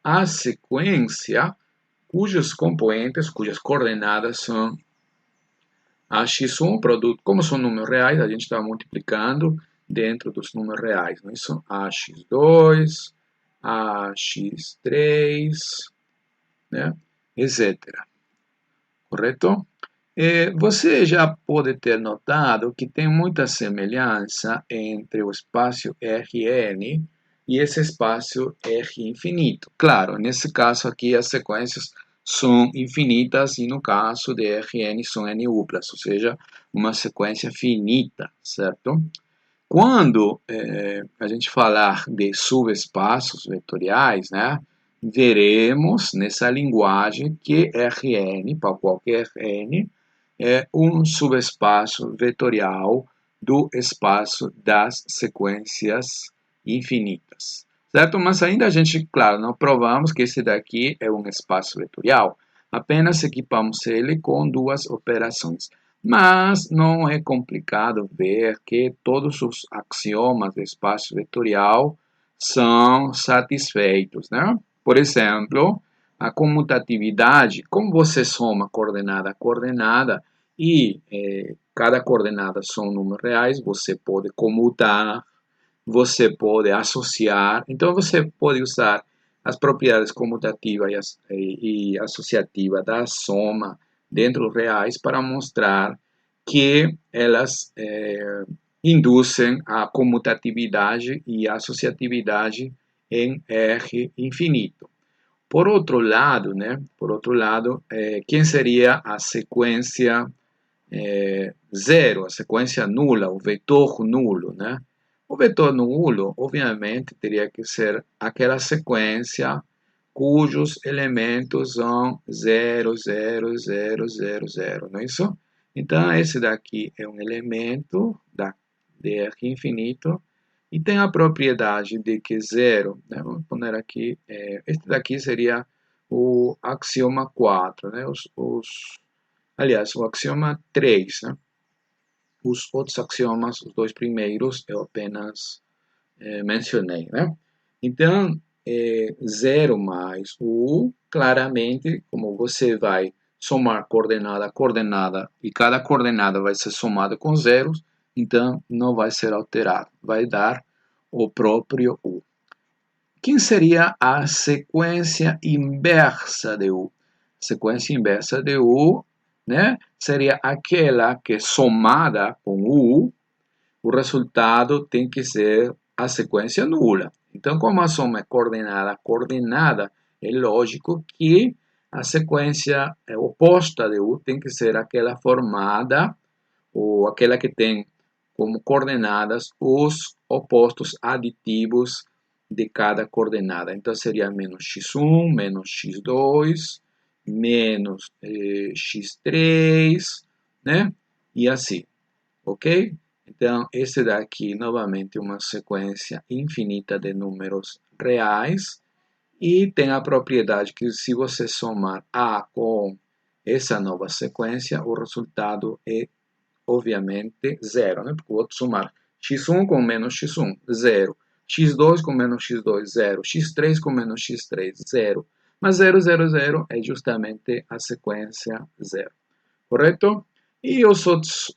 a sequência cujos componentes, cujas coordenadas são a x1, produto, como são números reais, a gente está multiplicando dentro dos números reais, não é isso? AX2, AX3, né? Etc. Correto? Você já pode ter notado que tem muita semelhança entre o espaço Rn e esse espaço R infinito. Claro, nesse caso aqui as sequências são infinitas e no caso de Rn são n-uplas, ou seja, uma sequência finita, certo? Quando a gente falar de subespaços vetoriais, né, veremos nessa linguagem que Rn, para qualquer n, é um subespaço vetorial do espaço das sequências infinitas. Certo? Mas ainda a gente, claro, não provamos que esse daqui é um espaço vetorial. Apenas equipamos ele com duas operações. Mas não é complicado ver que todos os axiomas do espaço vetorial são satisfeitos, né? Por exemplo, a comutatividade, como você soma coordenada a coordenada e cada coordenada são números reais, você pode comutar, você pode associar, então você pode usar as propriedades comutativa e associativa da soma dentro dos reais para mostrar que elas induzem a comutatividade e a associatividade em R infinito. Por outro lado, né, quem seria a sequência zero, a sequência nula, o vetor nulo, né? O vetor nulo, obviamente, teria que ser aquela sequência cujos elementos são 0, 0, 0, 0, 0, não é isso? Então, esse daqui é um elemento de R infinito e tem a propriedade de que zero, né? Vamos pôr aqui, este daqui seria o axioma 4, né? Aliás, o axioma 3, né? Os outros axiomas, os dois primeiros, eu apenas mencionei, né? Então, 0 mais o U, claramente, como você vai somar coordenada a coordenada e cada coordenada vai ser somada com zeros, então não vai ser alterado, vai dar o próprio U. Quem seria a sequência inversa de U? Sequência inversa de U, né, seria aquela que somada com U, o resultado tem que ser a sequência nula. Então, como a soma é coordenada, é lógico que a sequência oposta de U tem que ser aquela formada, ou aquela que tem como coordenadas os opostos aditivos de cada coordenada. Então, seria menos x1, menos x2, menos x3, né? E assim, ok? Então, esse daqui, novamente, é uma sequência infinita de números reais e tem a propriedade que se você somar A com essa nova sequência, o resultado é, obviamente, zero, né? Porque eu vou somar x1 com menos x1, zero. x2 com menos x2, zero. x3 com menos x3, zero. Mas 0, 0, 0 é justamente a sequência zero, correto? E os outros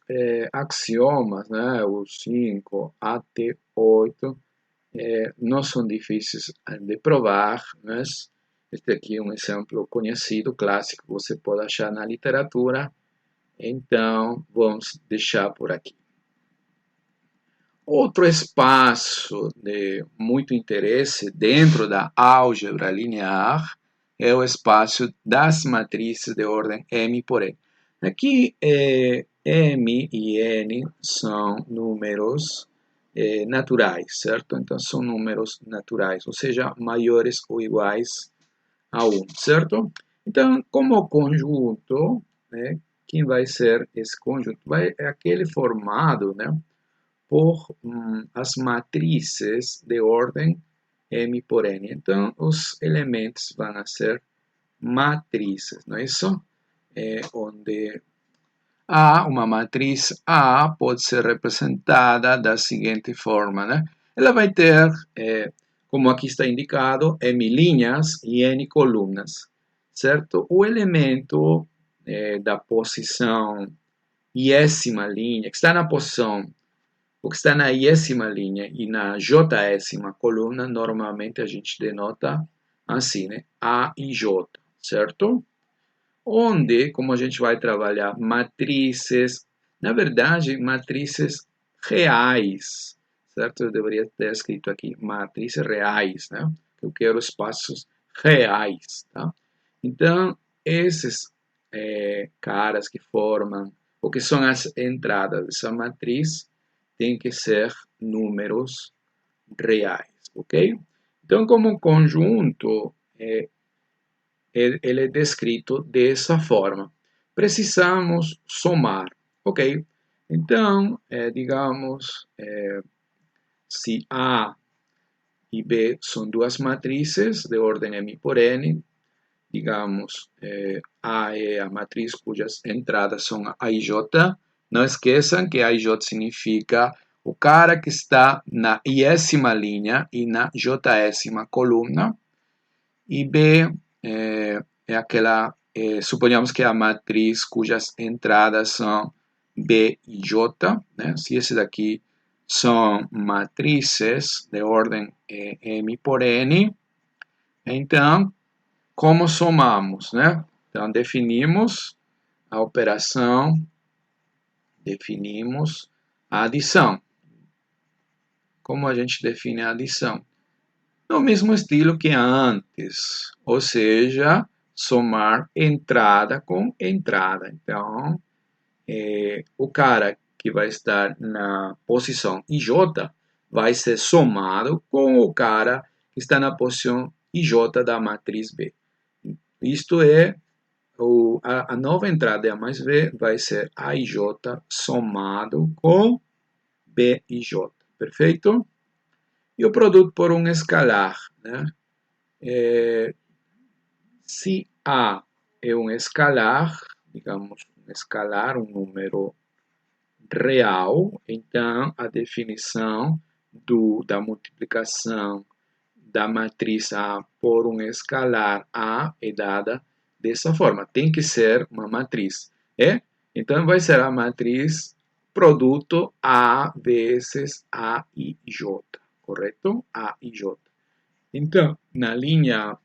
axiomas, né, os 5 até 8, não são difíceis de provar, mas este aqui é um exemplo conhecido, clássico, que você pode achar na literatura, então vamos deixar por aqui. Outro espaço de muito interesse dentro da álgebra linear é o espaço das matrizes de ordem M por N. Aqui, M e N são números naturais, certo? Então, são números naturais, ou seja, maiores ou iguais a 1, certo? Então, como conjunto, né, quem vai ser esse conjunto? É aquele formado, né, por as matrizes de ordem M por N. Então, os elementos vão ser matrizes, não é isso? Onde uma matriz A pode ser representada da seguinte forma, né? Ela vai ter, como aqui está indicado, M linhas e N colunas, certo? O elemento da posição iésima linha, que está na posição, o que está na iésima linha e na jésima coluna, normalmente a gente denota assim, né? A e J, certo? Onde, como a gente vai trabalhar matrizes, na verdade, matrizes reais, certo? Eu deveria ter escrito aqui matrizes reais, né? Eu quero espaços reais, tá? Então, esses caras que formam, o que são as entradas dessa matriz, tem que ser números reais, ok? Então, como conjunto, ele é descrito dessa forma. Precisamos somar, ok? Então, digamos, se A e B são duas matrizes de ordem M por N, digamos, A é a matriz cujas entradas são A e J. Não esqueçam que A e J significa o cara que está na iésima linha e na jésima coluna. E B é aquela, suponhamos que é a matriz cujas entradas são B e J, né? Se esse daqui são matrizes de ordem M por N, então, como somamos, né? Então, definimos a operação, definimos a adição. Como a gente define a adição? No mesmo estilo que antes, ou seja, somar entrada com entrada. Então, o cara que vai estar na posição IJ vai ser somado com o cara que está na posição IJ da matriz B. Isto é, a nova entrada A mais B vai ser AIJ somado com BIJ. Perfeito? E o produto por um escalar, né? Se A é um escalar, digamos, um escalar, um número real, então a definição da multiplicação da matriz A por um escalar A é dada dessa forma. Tem que ser uma matriz. Então vai ser a matriz produto A vezes A e J, correto? A e J. Então, na linha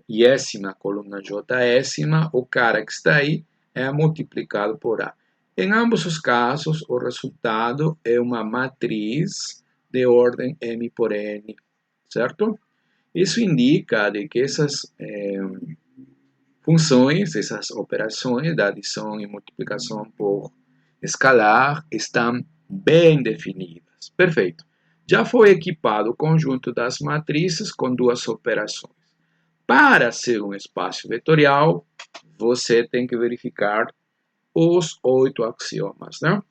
iésima, coluna jésima, o cara que está aí é multiplicado por A. Em ambos os casos, o resultado é uma matriz de ordem M por N, certo? Isso indica de que essas funções, essas operações da adição e multiplicação por escalar estão bem definidas. Perfeito. Já foi equipado o conjunto das matrizes com duas operações. Para ser um espaço vetorial, você tem que verificar os 8 axiomas, né?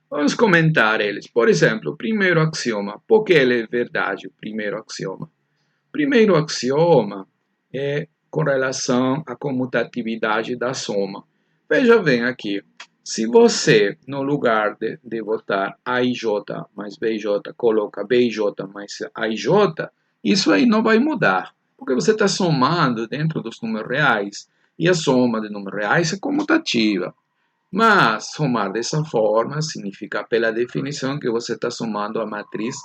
Vamos comentar eles. Por exemplo, o primeiro axioma. Por que ele é verdade, o primeiro axioma? O primeiro axioma é com relação à comutatividade da soma. Veja bem aqui. Se você, no lugar de botar AIJ mais BJ, coloca BJ mais AIJ, isso aí não vai mudar. Porque você está somando dentro dos números reais. E a soma de números reais é comutativa. Mas somar dessa forma significa, pela definição, que você está somando a matriz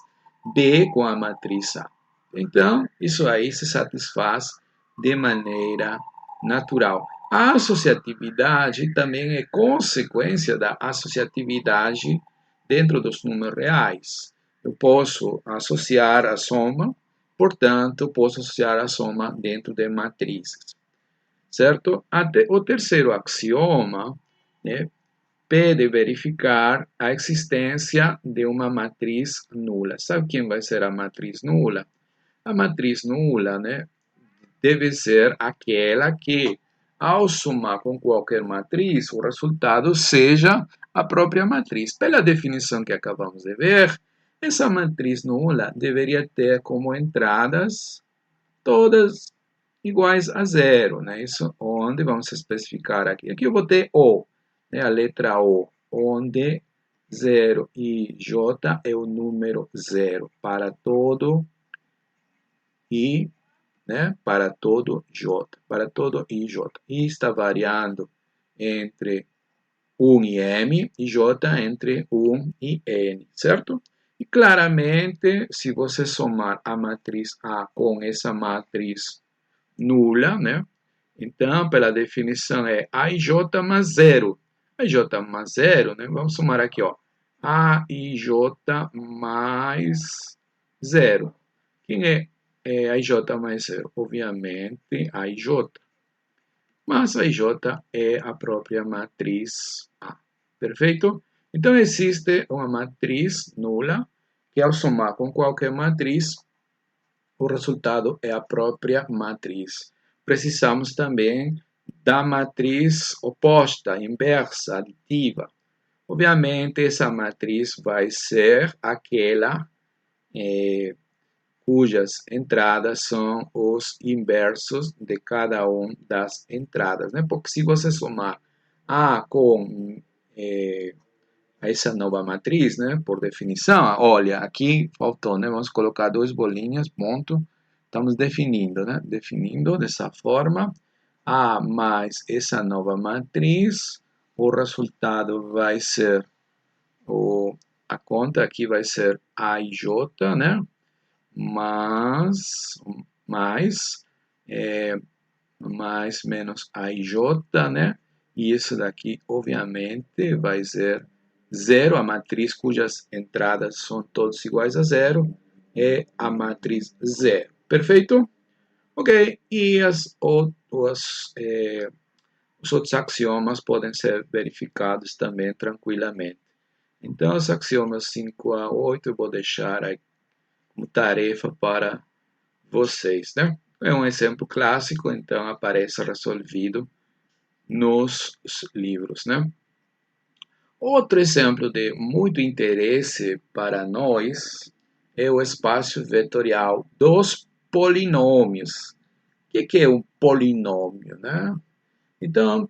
B com a matriz A. Então, isso aí se satisfaz de maneira natural. A associatividade também é consequência da associatividade dentro dos números reais. Eu posso associar a soma, portanto, posso associar a soma dentro de matrizes, certo? O terceiro axioma, né, pede verificar a existência de uma matriz nula. Sabe quem vai ser a matriz nula? A matriz nula, né, deve ser aquela que, ao somar com qualquer matriz, o resultado seja a própria matriz. Pela definição que acabamos de ver, essa matriz nula deveria ter como entradas todas iguais a zero, né? Isso onde vamos especificar aqui. Aqui eu botei O, né? A letra O, onde 0 e J é o número zero para todo I, né? Para todo J, para todo IJ. I está variando entre 1 e M e J entre 1 e N, certo? E claramente, se você somar a matriz A com essa matriz nula, né? Então, pela definição, é AIJ mais zero. AIJ mais zero, né? Vamos somar aqui, ó. AIJ mais zero. Quem é AIJ mais zero? Obviamente, AIJ. Mas AIJ é a própria matriz A. Perfeito? Então, existe uma matriz nula que, ao somar com qualquer matriz, o resultado é a própria matriz. Precisamos também da matriz oposta, inversa, aditiva. Obviamente, essa matriz vai ser aquela cujas entradas são os inversos de cada uma das entradas, né? Porque se você somar A com essa nova matriz, né? Por definição, olha, aqui faltou, né? Vamos colocar dois bolinhas, ponto. Estamos definindo, né? Definindo dessa forma, A mais essa nova matriz, o resultado vai ser, a conta aqui vai ser AIJ, né? Mais, é, mais menos AIJ, né? E isso daqui, obviamente, vai ser zero, a matriz cujas entradas são todas iguais a zero, é a matriz zero. Perfeito? Ok, e os outros axiomas podem ser verificados também tranquilamente. Então, os axiomas 5 a 8 eu vou deixar aí como tarefa para vocês, né? É um exemplo clássico, então aparece resolvido nos livros, né? Outro exemplo de muito interesse para nós é o espaço vetorial dos polinômios. O que é um polinômio, né? Então,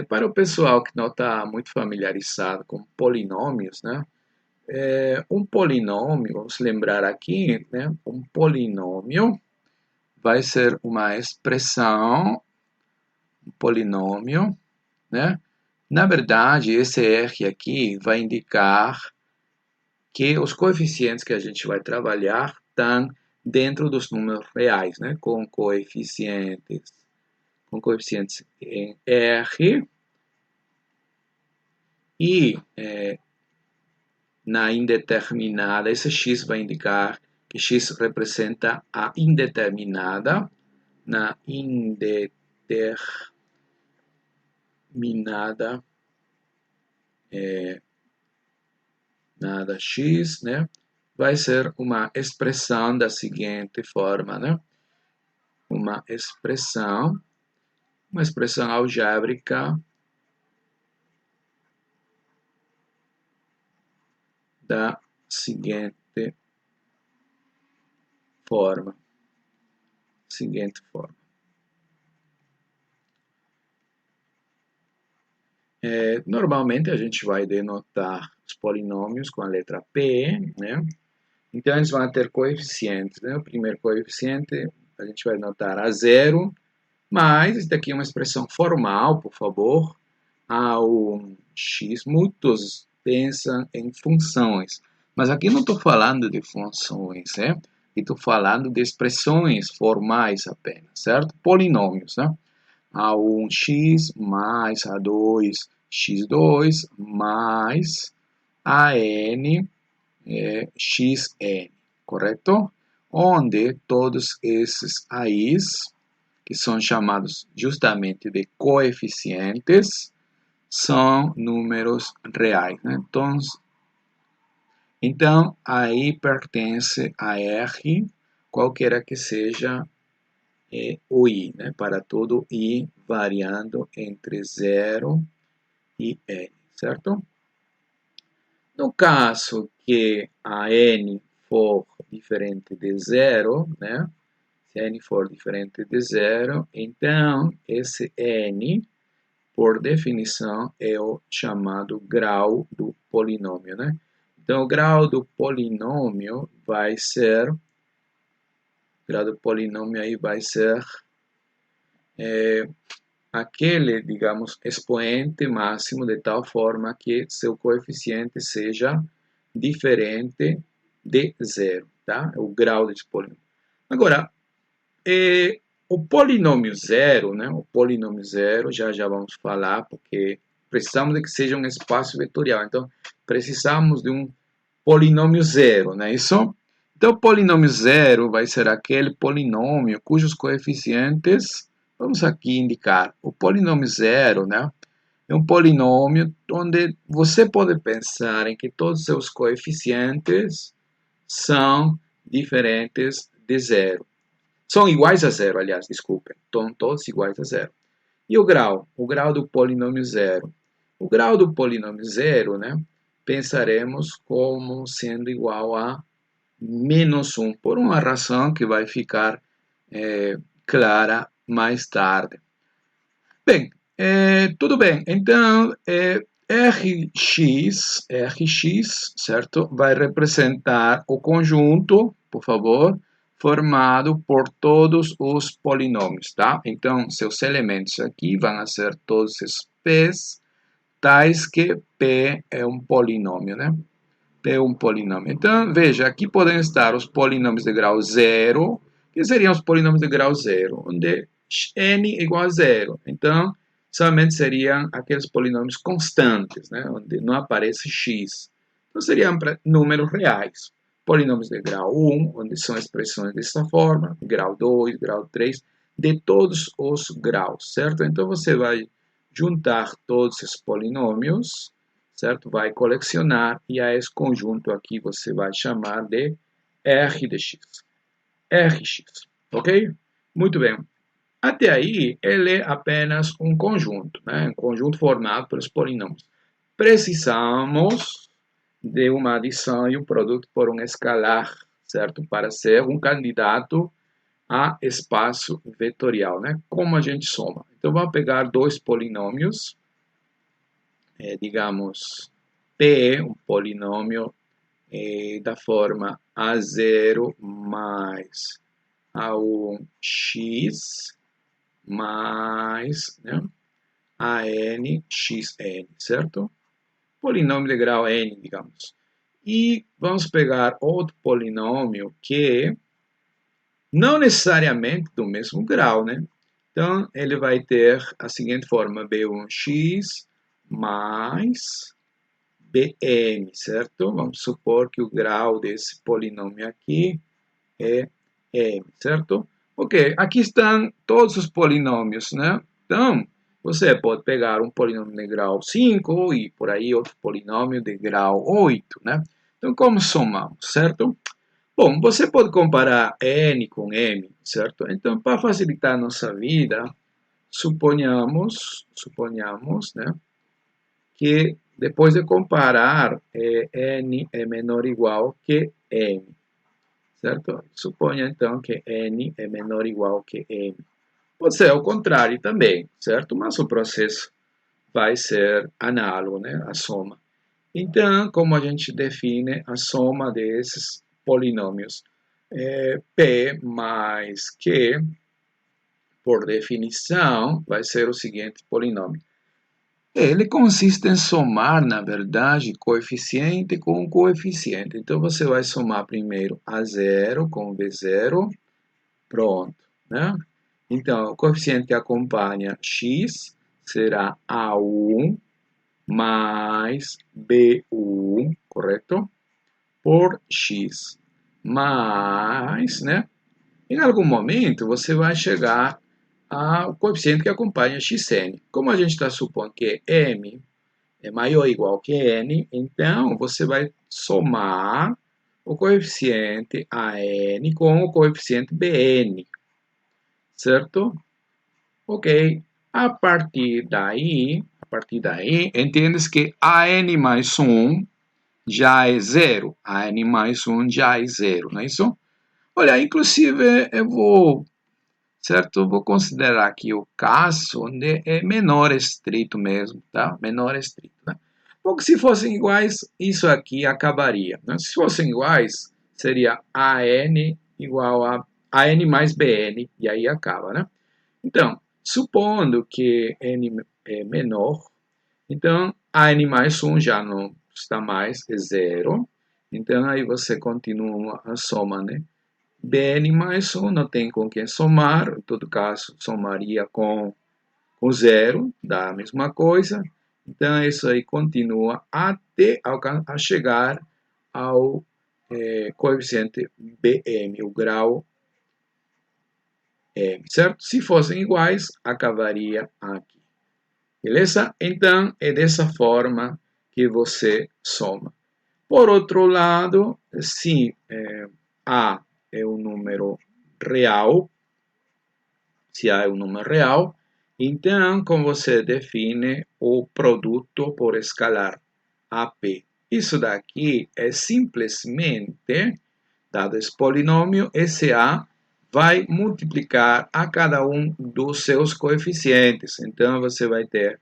para o pessoal que não está muito familiarizado com polinômios, né? Um polinômio, vamos lembrar aqui, né? Um polinômio vai ser uma expressão, um polinômio, né? Na verdade, esse R aqui vai indicar que os coeficientes que a gente vai trabalhar estão dentro dos números reais, né? Com coeficientes em R e na indeterminada, esse x vai indicar que x representa a indeterminada, na indeterminada nada x, né? Vai ser uma expressão da seguinte forma, né? Uma expressão algébrica da seguinte forma. Normalmente a gente vai denotar os polinômios com a letra P, né? Então eles vão ter coeficientes, né? O primeiro coeficiente a gente vai notar a zero, mas isso daqui é uma expressão formal, por favor. Ao x, muitos pensam em funções, mas aqui não estou falando de funções, né? Estou falando de expressões formais apenas, certo? Polinômios, né? A1x mais A2x2 mais AN xn, correto? Onde todos esses AIs, que são chamados justamente de coeficientes, são números reais, né? Então, aí pertence a R, qualquer que seja o I, né? Para todo I variando entre 0 e N, certo? No caso que a N for diferente de 0, né? Se N for diferente de 0, então esse N, por definição, é o chamado grau do polinômio, né? Então, o grau do polinômio vai ser, aquele, digamos, expoente máximo de tal forma que seu coeficiente seja diferente de zero, tá? O grau desse polinômio. Agora, o polinômio zero, né? O polinômio zero, já vamos falar, porque precisamos de que seja um espaço vetorial. Então, precisamos de um polinômio zero, não é isso? Então, o polinômio zero vai ser aquele polinômio cujos coeficientes, vamos aqui indicar, o polinômio zero, né? É um polinômio onde você pode pensar em que todos os seus coeficientes são diferentes de zero. São iguais a zero, aliás, desculpem. Estão todos iguais a zero. E o grau? O grau do polinômio zero. O grau do polinômio zero, né? Pensaremos como sendo igual a menos 1, por uma razão que vai ficar clara mais tarde. Bem, tudo bem. Então, Rx, certo? Vai representar o conjunto, por favor, formado por todos os polinômios, tá? Então, seus elementos aqui vão ser todos esses p's, tais que P é um polinômio, né? P é um polinômio. Então, veja, aqui podem estar os polinômios de grau zero, que seriam os polinômios de grau zero, onde n é igual a zero. Então, somente seriam aqueles polinômios constantes, né? Onde não aparece x. Então, seriam números reais. Polinômios de grau 1, onde são expressões dessa forma, grau 2, grau 3, de todos os graus, certo? Então, você vai juntar todos esses polinômios, certo? Vai colecionar e a esse conjunto aqui você vai chamar de R de x. Rx, ok? Muito bem. Até aí, ele é apenas um conjunto, né? Um conjunto formado pelos polinômios. Precisamos de uma adição e um produto por um escalar, certo? Para ser um candidato a espaço vetorial, né? Como a gente soma? Então, vamos pegar dois polinômios, digamos, P, um polinômio da forma A0 mais A1x mais, né, ANxn, certo? Polinômio de grau n, digamos. E vamos pegar outro polinômio que não necessariamente do mesmo grau, né? Então, ele vai ter a seguinte forma, b1x mais bm, certo? Vamos supor que o grau desse polinômio aqui é m, certo? Ok, aqui estão todos os polinômios, né? Então, você pode pegar um polinômio de grau 5 e por aí outro polinômio de grau 8, né? Então, como somamos, certo? Bom, você pode comparar n com m, certo? Então, para facilitar a nossa vida, suponhamos, né, que depois de comparar, n é menor ou igual que m, certo? Suponha então que n é menor ou igual que m. Pode ser ao contrário também, certo? Mas o processo vai ser análogo, né? A soma. Então, como a gente define a soma desses polinômios? P mais Q, por definição, vai ser o seguinte polinômio. Ele consiste em somar, na verdade, coeficiente com coeficiente. Então, você vai somar primeiro A0 com B0, pronto, né? Então, o coeficiente que acompanha x será A1 mais B1, correto? por x. Mas, né, em algum momento você vai chegar ao coeficiente que acompanha xn. Como a gente está supondo que m é maior ou igual que n, então você vai somar o coeficiente an com o coeficiente bn, certo? Ok. A partir daí, entendes que an mais 1 já é zero. An mais 1 já é zero, não é isso? Olha, inclusive eu vou, certo? Vou considerar aqui o caso onde é menor estrito mesmo, tá? Menor estrito, né? Porque se fossem iguais, isso aqui acabaria, né? Se fossem iguais, seria AN igual a AN mais BN, e aí acaba, né? Então, supondo que N é menor, então AN mais 1 já não está mais, é zero. Então, aí você continua a soma, né? Bn mais 1 não tem com quem somar, em todo caso, somaria com zero, dá a mesma coisa. Então, isso aí continua até chegar ao coeficiente Bm, o grau M, certo? Se fossem iguais, acabaria aqui. Beleza? Então, é dessa forma que você soma. Por outro lado, se A é um número real, se A é um número real, então como você define o produto por escalar AP? Isso daqui é simplesmente, dado esse polinômio, esse A vai multiplicar a cada um dos seus coeficientes. Então você vai ter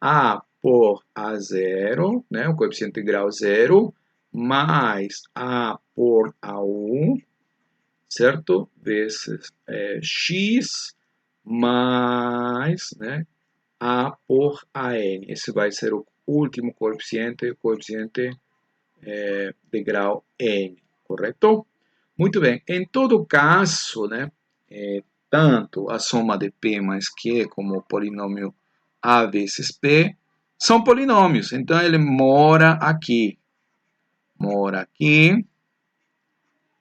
A por A0, né, o coeficiente de grau 0, mais A por A1, certo? Vezes x mais, né, A por AN. Esse vai ser o último coeficiente, o coeficiente de grau N, correto? Muito bem. Em todo caso, né, tanto a soma de P mais Q como o polinômio A vezes P são polinômios. Então, ele mora aqui. Mora aqui,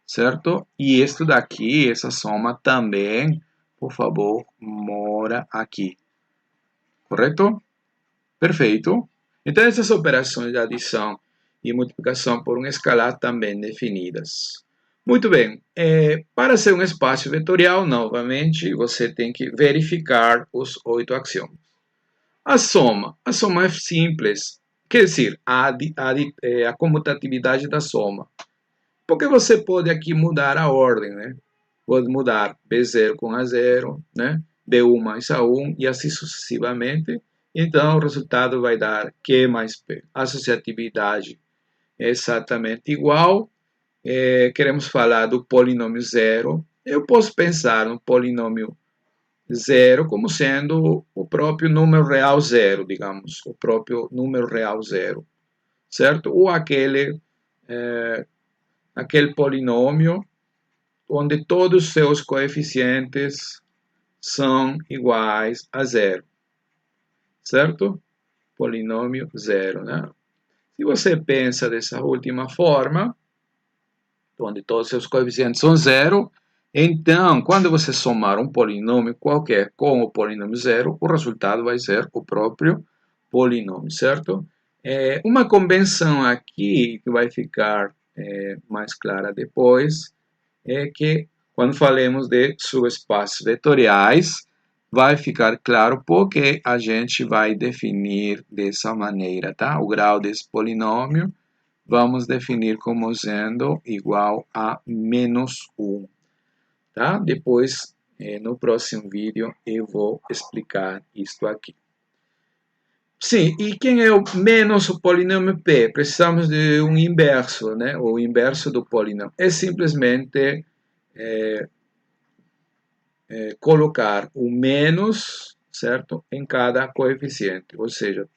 certo? E este daqui, essa soma também, por favor, mora aqui. Correto? Perfeito. Então, essas operações de adição e multiplicação por um escalar também definidas. Muito bem. Para ser um espaço vetorial, novamente, você tem que verificar os 8 axiomas. A soma é simples. Quer dizer, a comutatividade da soma. Porque você pode aqui mudar a ordem, né? Pode mudar B0 com A0, né? B1 mais A1 e assim sucessivamente. Então, o resultado vai dar Q mais P. A associatividade é exatamente igual. Queremos falar do polinômio zero. Eu posso pensar no polinômio zero como sendo o próprio número real zero, digamos. O próprio número real zero, certo? Ou aquele polinômio onde todos os seus coeficientes são iguais a zero, certo? Polinômio zero, né? Se você pensa dessa última forma, onde todos os seus coeficientes são zero, então, quando você somar um polinômio qualquer com o polinômio zero, o resultado vai ser o próprio polinômio, certo? Uma convenção aqui que vai ficar mais clara depois é que quando falemos de subespaços vetoriais, vai ficar claro porque a gente vai definir dessa maneira, tá? O grau desse polinômio vamos definir como sendo igual a menos 1, tá? Depois, no próximo vídeo, eu vou explicar isto aqui. Sim, e quem é o menos o polinômio P? Precisamos de um inverso, né? O inverso do polinômio. É simplesmente colocar o menos, certo? Em cada coeficiente. Ou seja,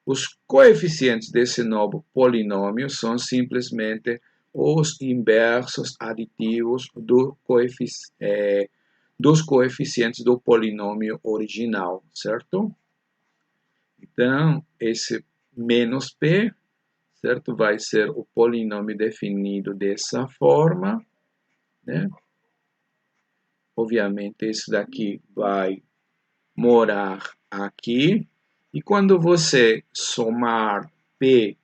os coeficientes desse novo polinômio são simplesmente os inversos aditivos dos coeficientes do polinômio original, certo? Então, esse menos P certo? Vai ser o polinômio definido dessa forma, né? Obviamente, esse daqui vai morar aqui. E quando você somar P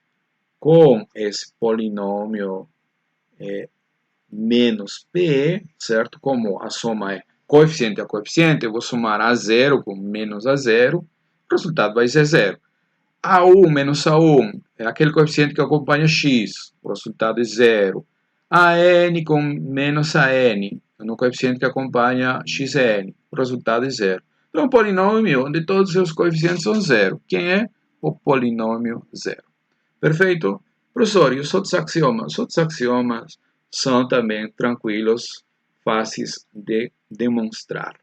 com esse polinômio menos P, certo? Como a soma é coeficiente a coeficiente, eu vou somar a zero com menos a zero, o resultado vai ser zero. A1 menos A1 é aquele coeficiente que acompanha x, o resultado é zero. AN com menos AN, no coeficiente que acompanha xn, o resultado é zero. Então, um polinômio onde todos os seus coeficientes são zero. Quem é? O polinômio zero. Perfeito? Professor, e os outros axiomas? Os outros axiomas são também tranquilos, fáceis de demonstrar.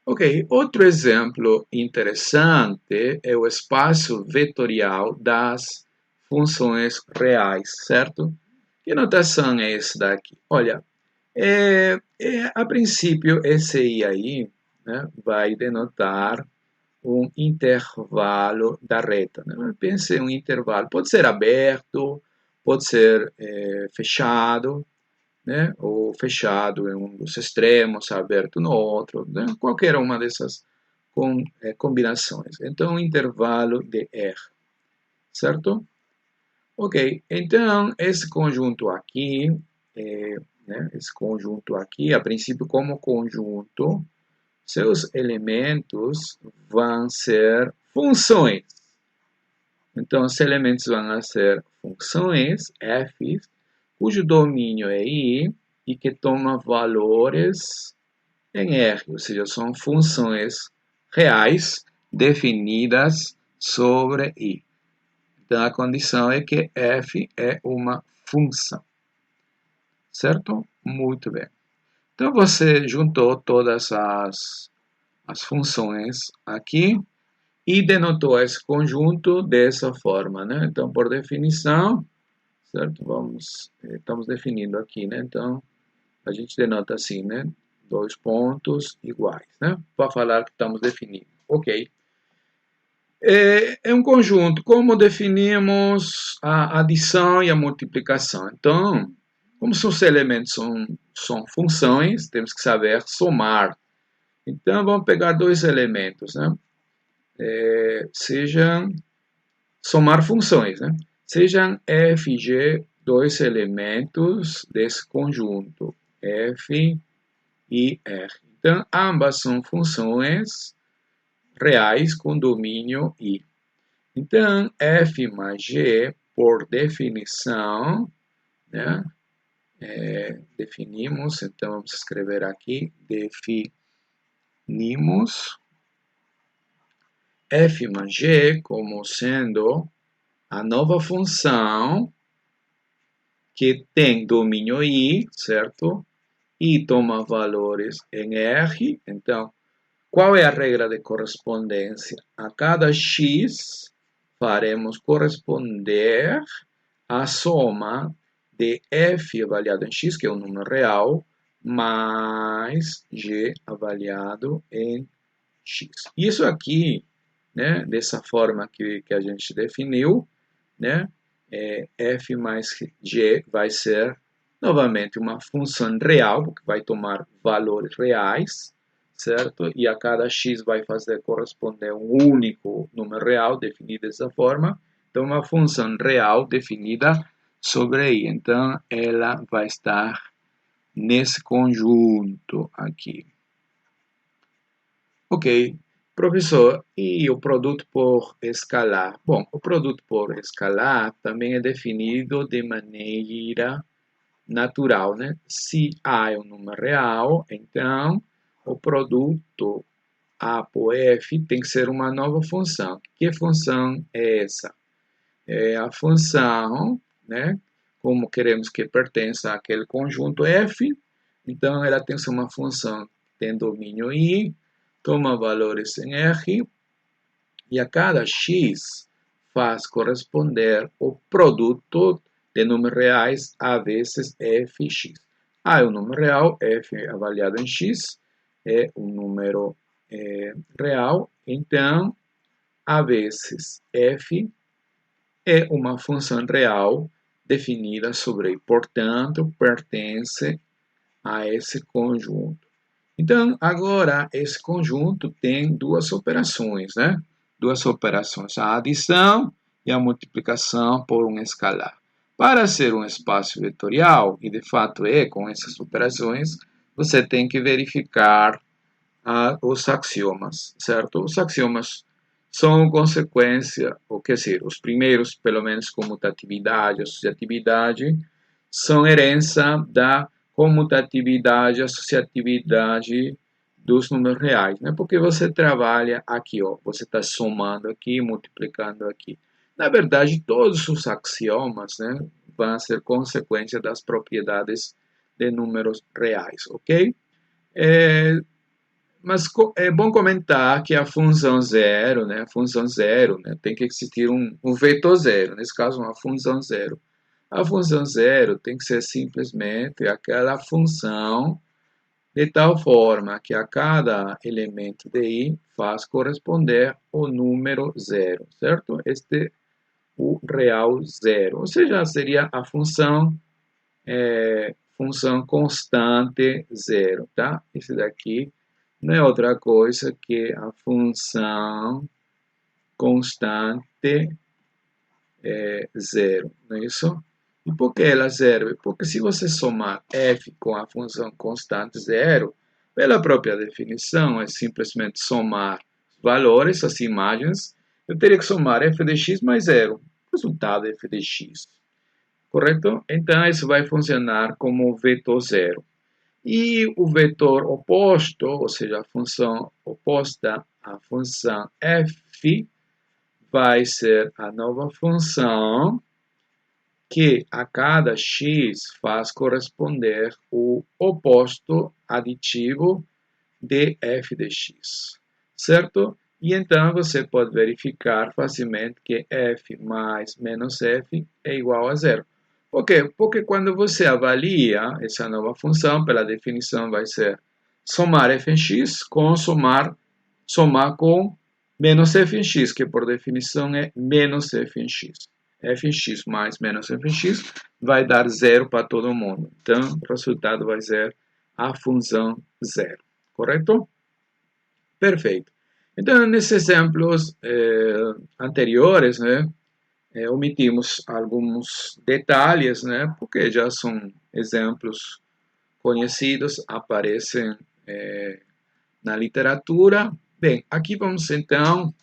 Ok, outro exemplo interessante é o espaço vetorial das funções reais, certo? Que notação é esse daqui? Olha, a princípio esse I aí, né, vai denotar um intervalo da reta. Né? Pense em um intervalo, pode ser aberto, pode ser fechado, né? Ou fechado em um dos extremos, aberto no outro, né? Qualquer uma dessas combinações. Então, intervalo de R, certo? Ok, então esse conjunto aqui, né? Esse conjunto aqui, a princípio como conjunto, seus elementos vão ser funções. Então, os elementos vão ser funções, f, cujo domínio é I e que toma valores em R, ou seja, são funções reais definidas sobre I. Então, a condição é que f é uma função, certo? Muito bem. Então, você juntou todas as funções aqui e denotou esse conjunto dessa forma, né? Então, por definição, certo? Estamos definindo aqui, né? Então, a gente denota assim, né? Dois pontos iguais, né? Para falar que estamos definindo. Ok. É um conjunto. Como definimos a adição e a multiplicação? Então, como os elementos são funções, temos que saber somar. Então, vamos pegar dois elementos, né? Sejam somar funções, né? Sejam f e g dois elementos desse conjunto, f e r. Então, ambas são funções reais com domínio i. Então, f mais g, por definição, né? Definimos, então vamos escrever aqui, definimos f mais g como sendo a nova função que tem domínio i, certo? I toma valores em R, então, qual é a regra de correspondência? A cada x faremos corresponder a soma de f avaliado em x, que é um número real, mais g avaliado em x. Isso aqui, né, dessa forma que a gente definiu, né, f mais g vai ser novamente uma função real, porque vai tomar valores reais, certo? E a cada x vai fazer corresponder um único número real definido dessa forma. Então, uma função real definida sobre i. Então, ela vai estar nesse conjunto aqui. Ok, professor, e o produto por escalar? Bom, o produto por escalar também é definido de maneira natural, né? Se A é um número real, então o produto A por F tem que ser uma nova função. Que função é essa? É a função, né? Como queremos que pertença àquele conjunto F, então ela tem que ser uma função que tem domínio I, toma valores em R, e a cada x faz corresponder o produto de números reais a vezes fx. A é um número real, f avaliado em x é um número real, então a vezes f é uma função real definida sobre, e, portanto, pertence a esse conjunto. Então, agora, esse conjunto tem duas operações, né? Duas operações, a adição e a multiplicação por um escalar. Para ser um espaço vetorial, e de fato é com essas operações, você tem que verificar os axiomas, certo? Os axiomas são consequência, ou quer dizer, os primeiros, pelo menos comutatividade, associatividade, são herança da comutatividade, associatividade dos números reais, né? Porque você trabalha aqui, ó, você está somando aqui, multiplicando aqui. Na verdade, todos os axiomas, né, vão ser consequência das propriedades de números reais, ok? Mas é bom comentar que a função zero, né, tem que existir um vetor zero, nesse caso uma função zero. A função zero tem que ser simplesmente aquela função de tal forma que a cada elemento de i faz corresponder o número zero, certo? Este é o real zero, ou seja, seria a função constante zero, tá? Esse daqui não é outra coisa que a função constante zero, não é isso? E por que ela zero? Porque se você somar f com a função constante zero, pela própria definição, é simplesmente somar valores, as imagens, eu teria que somar f de x mais zero, resultado f de x, correto? Então, isso vai funcionar como vetor zero. E o vetor oposto, ou seja, a função oposta à função f, vai ser a nova função que a cada x faz corresponder o oposto aditivo de f de x, certo? E então você pode verificar facilmente que f mais menos f é igual a zero. Por quê? Porque quando você avalia essa nova função, pela definição vai ser somar f em x com somar com menos f em x, que por definição é menos f em x. F em x mais menos f em x vai dar zero para todo mundo. Então, o resultado vai ser a função zero, correto? Perfeito. Então, nesses exemplos anteriores, né, omitimos alguns detalhes, né, porque já são exemplos conhecidos, aparecem na literatura. Bem, aqui vamos então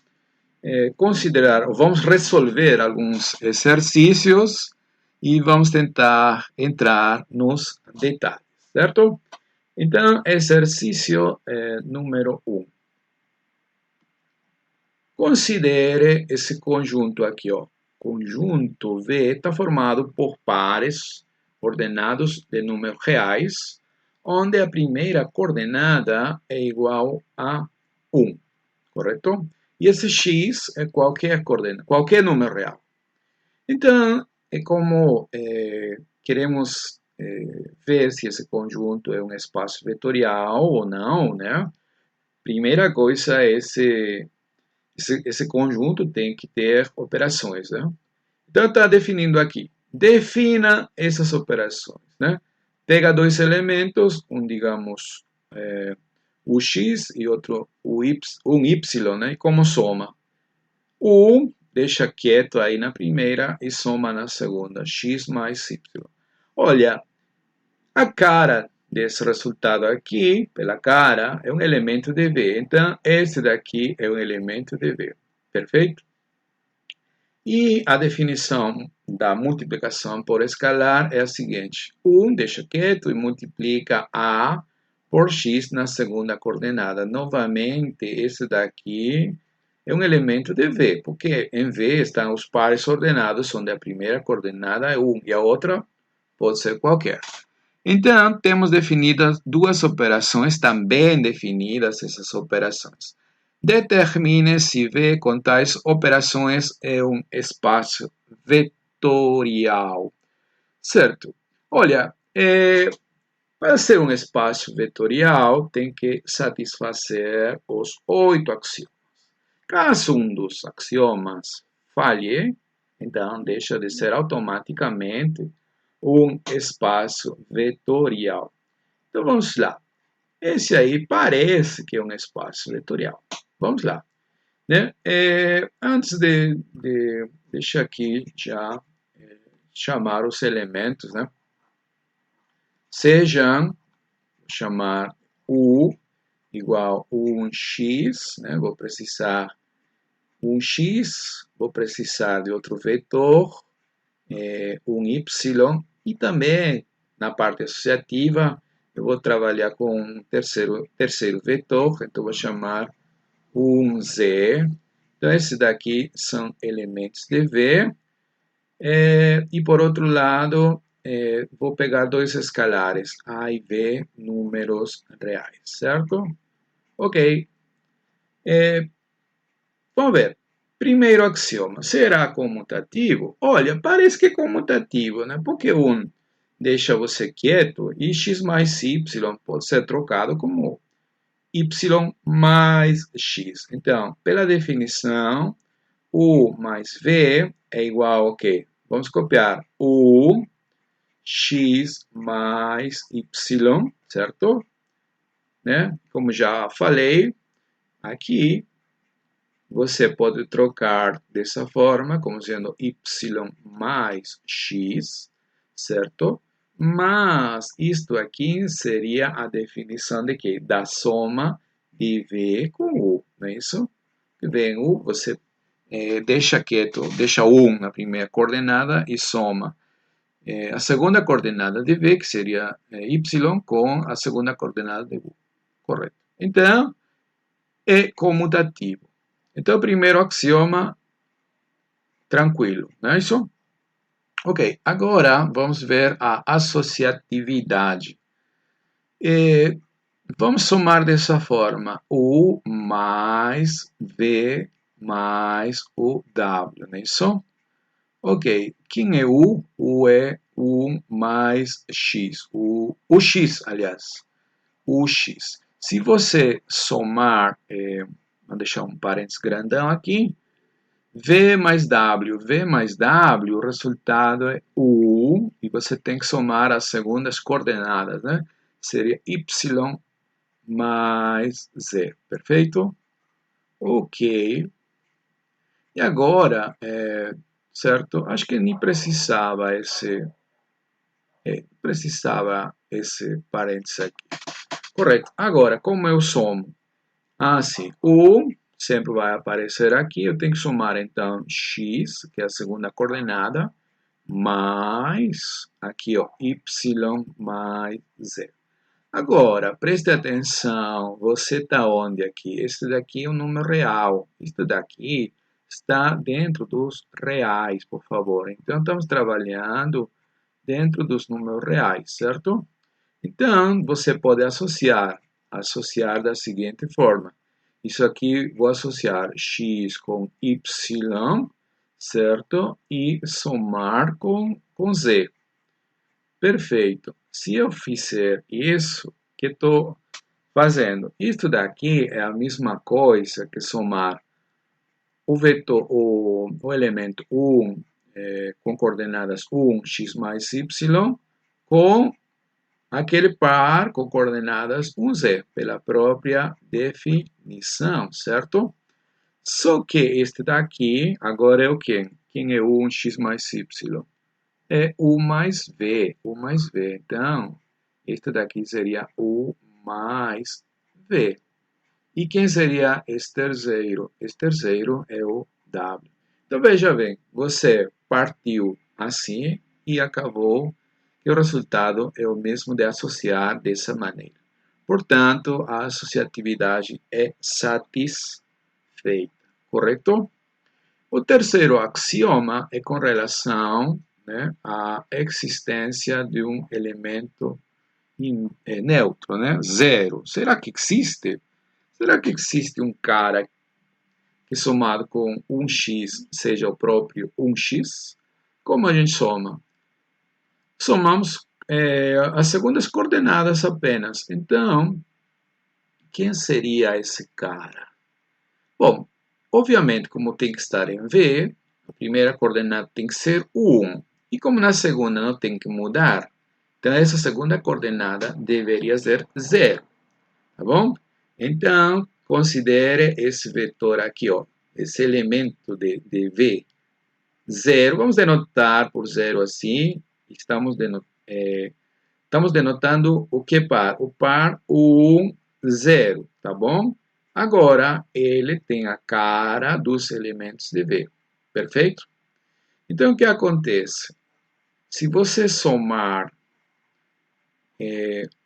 considerar, ou vamos resolver alguns exercícios e vamos tentar entrar nos detalhes, certo? Então, exercício número 1. Considere esse conjunto aqui, ó. Conjunto V está formado por pares ordenados de números reais, onde a primeira coordenada é igual a 1, correto? E esse x é qualquer coordenada, qualquer número real. Então, é como queremos ver se esse conjunto é um espaço vetorial ou não, né? Primeira coisa é esse conjunto tem que ter operações, né? Então, está definindo aqui. Defina essas operações, né? Pega dois elementos, digamos, o x e outro um y, né? E como soma? O 1 deixa quieto aí na primeira e soma na segunda, x mais y. Olha, a cara desse resultado aqui, pela cara, é um elemento de V. Então, esse daqui é um elemento de V. Perfeito? E a definição da multiplicação por escalar é a seguinte. 1 deixa quieto e multiplica A por x na segunda coordenada. Novamente, esse daqui é um elemento de V, porque em V estão os pares ordenados, onde a primeira coordenada é 1 e a outra pode ser qualquer. Então, temos definidas duas operações, também definidas essas operações. Determine se V com tais operações é um espaço vetorial. Certo? Olha, para ser um espaço vetorial, tem que satisfazer os 8 axiomas. Caso um dos axiomas falhe, Então, deixa de ser automaticamente um espaço vetorial. Então, vamos lá. Esse aí parece que é um espaço vetorial. Vamos lá. Né? Antes deixa aqui já chamar os elementos, né? Sejam, vou chamar U igual a 1x, né? Vou precisar 1x, vou precisar de outro vetor, um y, e também na parte associativa eu vou trabalhar com um terceiro vetor, então vou chamar um z. Então, esses daqui são elementos de V. E por outro lado, vou pegar dois escalares, A e B, números reais, certo? Ok. Vamos ver. Primeiro axioma, será comutativo? Olha, parece que é comutativo, né? Porque um deixa você quieto e x mais y pode ser trocado como y mais x. Então, pela definição, u mais v é igual ao quê? Vamos copiar u x mais y, certo? Né? Como já falei, aqui você pode trocar dessa forma, como sendo y mais x, certo? Mas isto aqui seria a definição de quê? Da soma de v com u, não é isso? Vem u, você deixa quieto, deixa 1 na primeira coordenada e soma a segunda coordenada de v, que seria y, com a segunda coordenada de u. Correto. Então, é comutativo. Então, o primeiro axioma, tranquilo, não é isso? Ok, agora vamos ver a associatividade. Vamos somar dessa forma, U mais V mais o W, não é isso? Ok, quem é U? U é 1 mais X, o X, aliás, o X. Se você somar, vou deixar um parênteses grandão aqui, V mais W, o resultado é U, e você tem que somar as segundas coordenadas, né? Seria Y mais Z, perfeito? Ok. E agora, certo? Acho que nem precisava esse parênteses aqui. Correto. Agora, como eu somo? Sim, o sempre vai aparecer aqui. Eu tenho que somar, então, x, que é a segunda coordenada, mais, aqui, ó, y mais z. Agora, preste atenção, você está onde aqui? Este daqui é um número real. Este daqui está dentro dos reais, por favor. Então, estamos trabalhando dentro dos números reais, certo? Então, você pode associar da seguinte forma. Isso aqui, vou associar x com y, certo? E somar com z. Perfeito. Se eu fizer isso, o que estou fazendo? Isto daqui é a mesma coisa que somar o vetor, o elemento 1 com coordenadas 1, x mais y, com aquele par com coordenadas 1z, pela própria definição, certo? Só que este daqui, agora é o quê? Quem é 1, x mais y? É U mais V, Então, este daqui seria U mais V. E quem seria esse terceiro? Esse terceiro é o W. Então, veja bem, você partiu assim e acabou que o resultado é o mesmo de associar dessa maneira. Portanto, a associatividade é satisfeita, correto? O terceiro axioma é com relação, né, à existência de um elemento neutro, né, zero. Será que existe? Será que existe um cara que somado com 1x seja o próprio 1x? Como a gente soma? Somamos as segundas coordenadas apenas. Então, quem seria esse cara? Bom, obviamente, como tem que estar em V, A primeira coordenada tem que ser 1. E como na segunda não tem que mudar, então essa segunda coordenada deveria ser 0. Tá bom? Então, considere esse vetor aqui, ó, esse elemento de V, 0. Vamos denotar por 0 assim. Estamos denotando o que par? O par 1, 0, tá bom? Agora, ele tem a cara dos elementos de V, perfeito? Então, o que acontece? Se você somar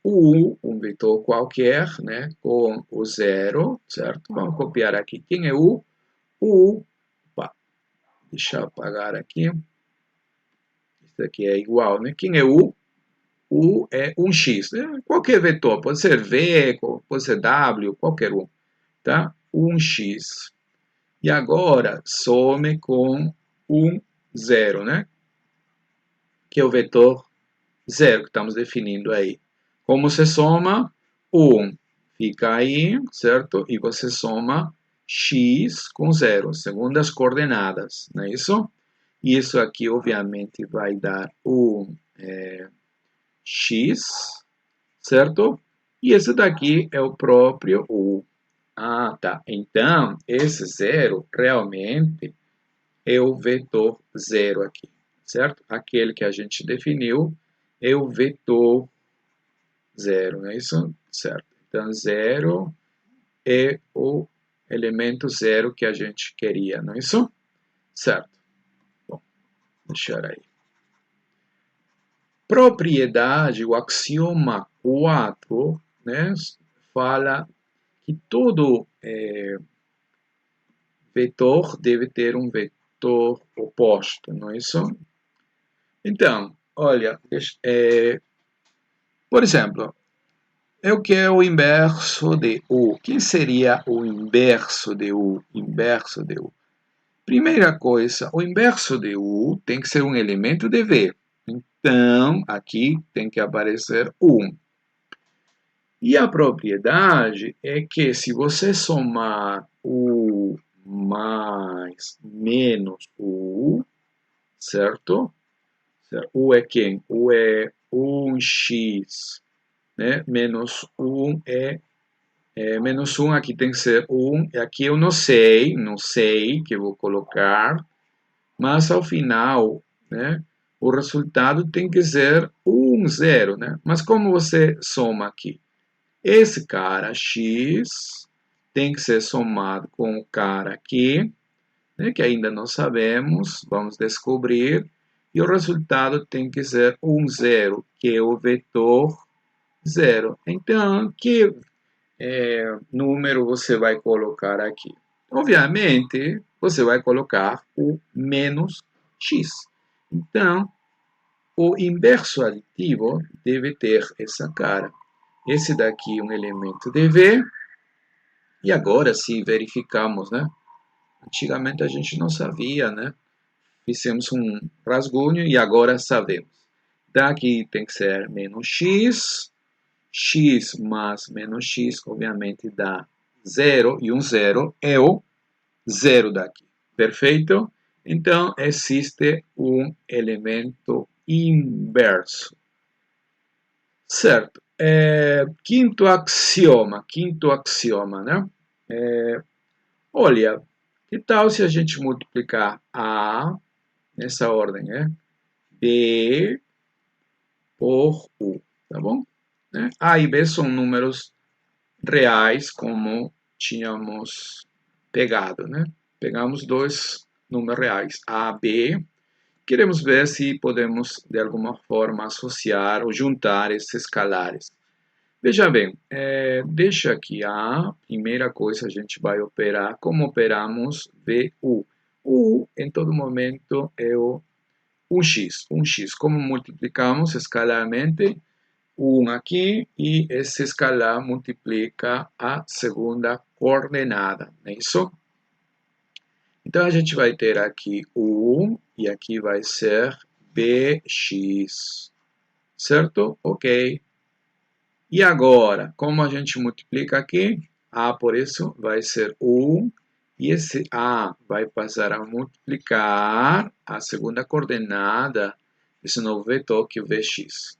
um vetor qualquer, né, com o 0, certo? Vamos copiar aqui. Quem é U? Opa, deixa eu apagar aqui. Isso aqui é igual, né? Quem é U? U é um x, né? Qualquer vetor, pode ser V, pode ser W, qualquer um, tá? Um x. E agora, some com um 0, né? Que é o vetor 0 que estamos definindo aí. Como você soma? 1 fica aí, certo? E você soma x com 0, segundo as coordenadas, não é isso? E isso aqui, obviamente, vai dar x, certo? E esse daqui é o próprio u. Ah, tá. Então, esse 0 realmente é o vetor 0 aqui, certo? Aquele que a gente definiu é o vetor 0, não é isso? Certo. Então, 0 é o elemento 0 que a gente queria, não é isso? Certo. Bom, deixar aí. Propriedade, o axioma 4, né, fala que todo vetor deve ter um vetor oposto, não é isso? Então, olha, por exemplo, eu quero o inverso de U. Quem seria o inverso de U? Inverso de U. Primeira coisa, o inverso de U tem que ser um elemento de V. Então, aqui tem que aparecer 1. E a propriedade é que se você somar U mais menos U, certo? U é quem? U é 1x, né? Menos 1 menos 1, aqui tem que ser 1. E aqui eu não sei que eu vou colocar, mas ao final, né? O resultado tem que ser 1, 0, né? Mas como você soma aqui? Esse cara x tem que ser somado com o cara aqui, né, que ainda não sabemos, vamos descobrir, e o resultado tem que ser um 0, que é o vetor 0. Então, que número você vai colocar aqui? Obviamente, você vai colocar o menos x. Então, o inverso aditivo deve ter essa cara. Esse daqui é um elemento de V. E agora, se verificamos, né? Antigamente a gente não sabia, né? Fizemos um rascunho e agora sabemos. Daqui tem que ser menos x. X mais menos x, obviamente, dá 0. E um 0 é o 0 daqui. Perfeito? Então, existe um elemento inverso. Certo. Quinto axioma, né? Olha, que tal se a gente multiplicar A, nessa ordem, né? B por U, tá bom? Né? A e B são números reais, como tínhamos pegado, né? Pegamos dois números reais, A, B. Queremos ver se podemos, de alguma forma, associar ou juntar esses escalares. Veja bem, deixa aqui a primeira coisa, a gente vai operar como operamos VU. U em todo momento é o 1x. 1x, como multiplicamos escalarmente, 1 aqui e esse escalar multiplica a segunda coordenada, não é isso? Então a gente vai ter aqui U e aqui vai ser BX, certo? Ok. E agora, como a gente multiplica aqui? A por isso vai ser 1 E esse A vai passar a multiplicar a segunda coordenada desse novo vetor, que é o Vx.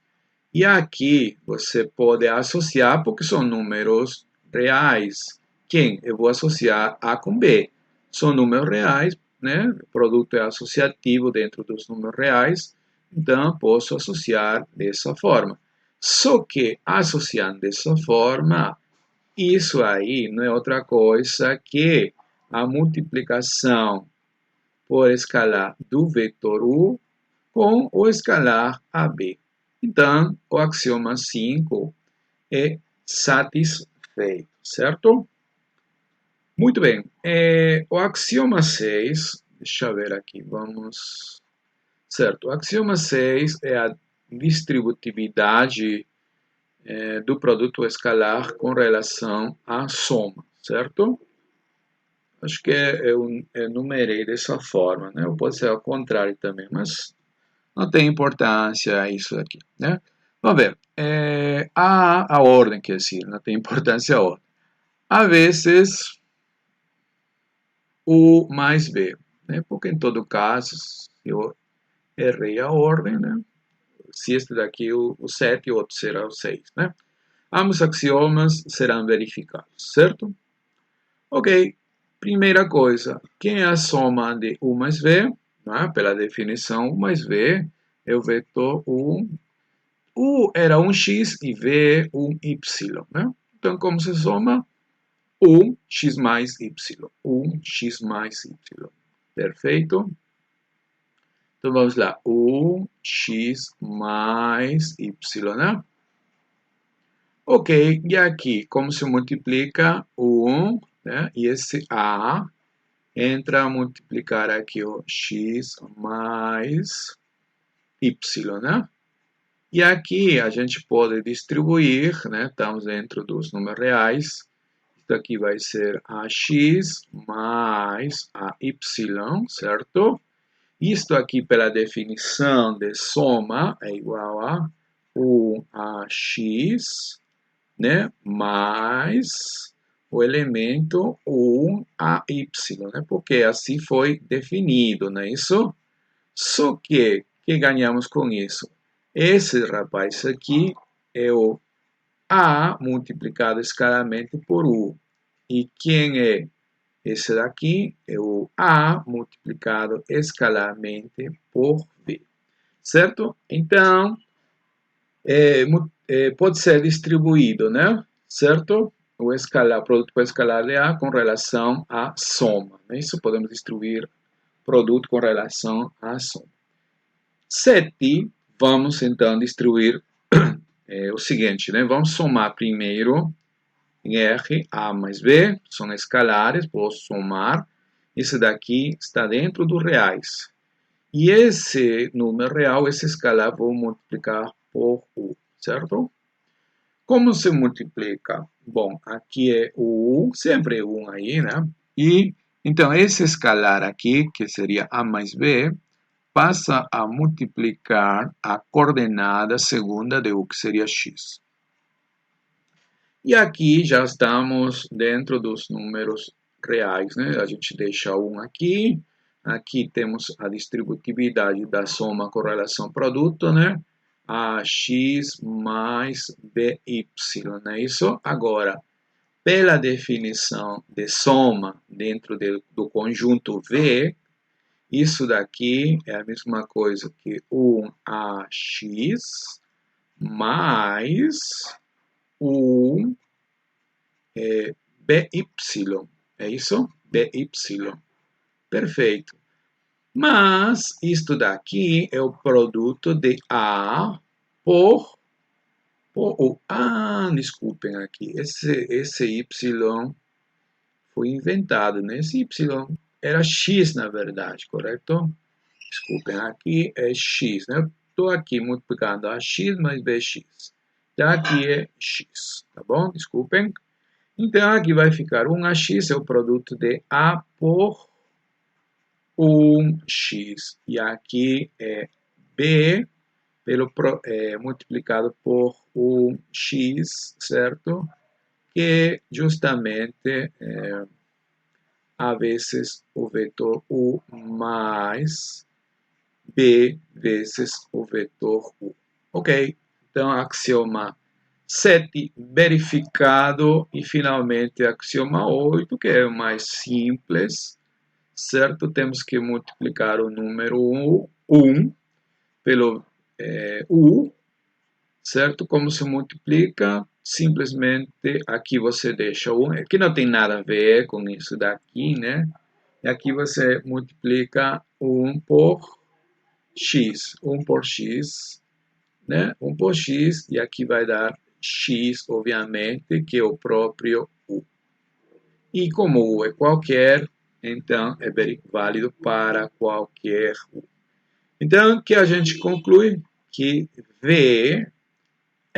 E aqui você pode associar, porque são números reais. Quem? Eu vou associar A com B. São números reais, né? O produto é associativo dentro dos números reais, então posso associar dessa forma. Só que associando dessa forma, isso aí não é outra coisa que a multiplicação por escalar do vetor U com o escalar AB. Então, o axioma 5 é satisfeito, certo? Muito bem. O axioma 6, deixa eu ver aqui, vamos... Certo, o axioma 6 é a distributividade do produto escalar com relação à soma, certo? Acho que eu enumerei dessa forma, né? Ou pode ser ao contrário também, mas não tem importância isso aqui, né? Vamos ver. A ordem, quer dizer, não tem importância a ordem. A vezes U mais B, né? Porque em todo caso, se eu errei a ordem, né? Se este daqui é o 7, o outro será o 6, né? Ambos axiomas serão verificados, certo? Ok, primeira coisa, quem é a soma de U mais V? Né? Pela definição, U mais V é o vetor U. U era um x e V um y. Né? Então, como se soma? 1x mais y. 1x mais y. Perfeito? Então, vamos lá. 1x mais y, né? Ok, e aqui, como se multiplica o 1, né? E esse A entra a multiplicar aqui o x mais y, né? E aqui a gente pode distribuir, né? Estamos dentro dos números reais. Isso aqui vai ser ax mais ay, certo? Isto aqui, pela definição de soma, é igual a 1ax, né? Mais o elemento 1ay, né? Porque assim foi definido, não é isso? Só que ganhamos com isso? Esse rapaz aqui é o A multiplicado escalarmente por U. E quem é esse daqui? É o A multiplicado escalarmente por V. Certo? Então, pode ser distribuído, né? Certo? O produto escalar de A com relação à soma. Né? Isso podemos distribuir produto com relação à soma. 7, vamos então distribuir o seguinte, né? Vamos somar primeiro em R, A mais B, são escalares, posso somar. Esse daqui está dentro dos reais. E esse número real, esse escalar, vou multiplicar por U, certo? Como se multiplica? Bom, aqui é o U, sempre é 1 aí, né? E, então, esse escalar aqui, que seria A mais B, passa a multiplicar a coordenada segunda de U, que seria x. E aqui já estamos dentro dos números reais, né? A gente deixa 1 aqui. Aqui temos a distributividade da soma com relação ao produto, né? AX mais BY, não é isso? Agora, pela definição de soma dentro do conjunto V, isso daqui é a mesma coisa que 1AX mais 1 BY. É isso? BY. Perfeito. Mas isto daqui é o produto de A por o... Ah, desculpem aqui. Esse Y foi inventado, né? Esse Y era X, na verdade, correto? Desculpem, aqui é X, né? Eu estou aqui multiplicando a X mais BX. Então, aqui é X, tá bom? Desculpem. Então, aqui vai ficar 1AX, é o produto de A por 1x. E aqui é B multiplicado por 1x, certo? Que justamente A vezes o vetor U mais B vezes o vetor U. Ok? Então, axioma 7 verificado e finalmente axioma 8, que é o mais simples, certo? Temos que multiplicar o número 1 pelo U, certo? Como se multiplica? Simplesmente aqui você deixa o 1, que não tem nada a ver com isso daqui, né? E aqui você multiplica 1 por x, 1 por x, né? 1 por x, e aqui vai dar x, obviamente, que é o próprio u. E como u é qualquer, então é válido para qualquer u. Então, que a gente conclui que V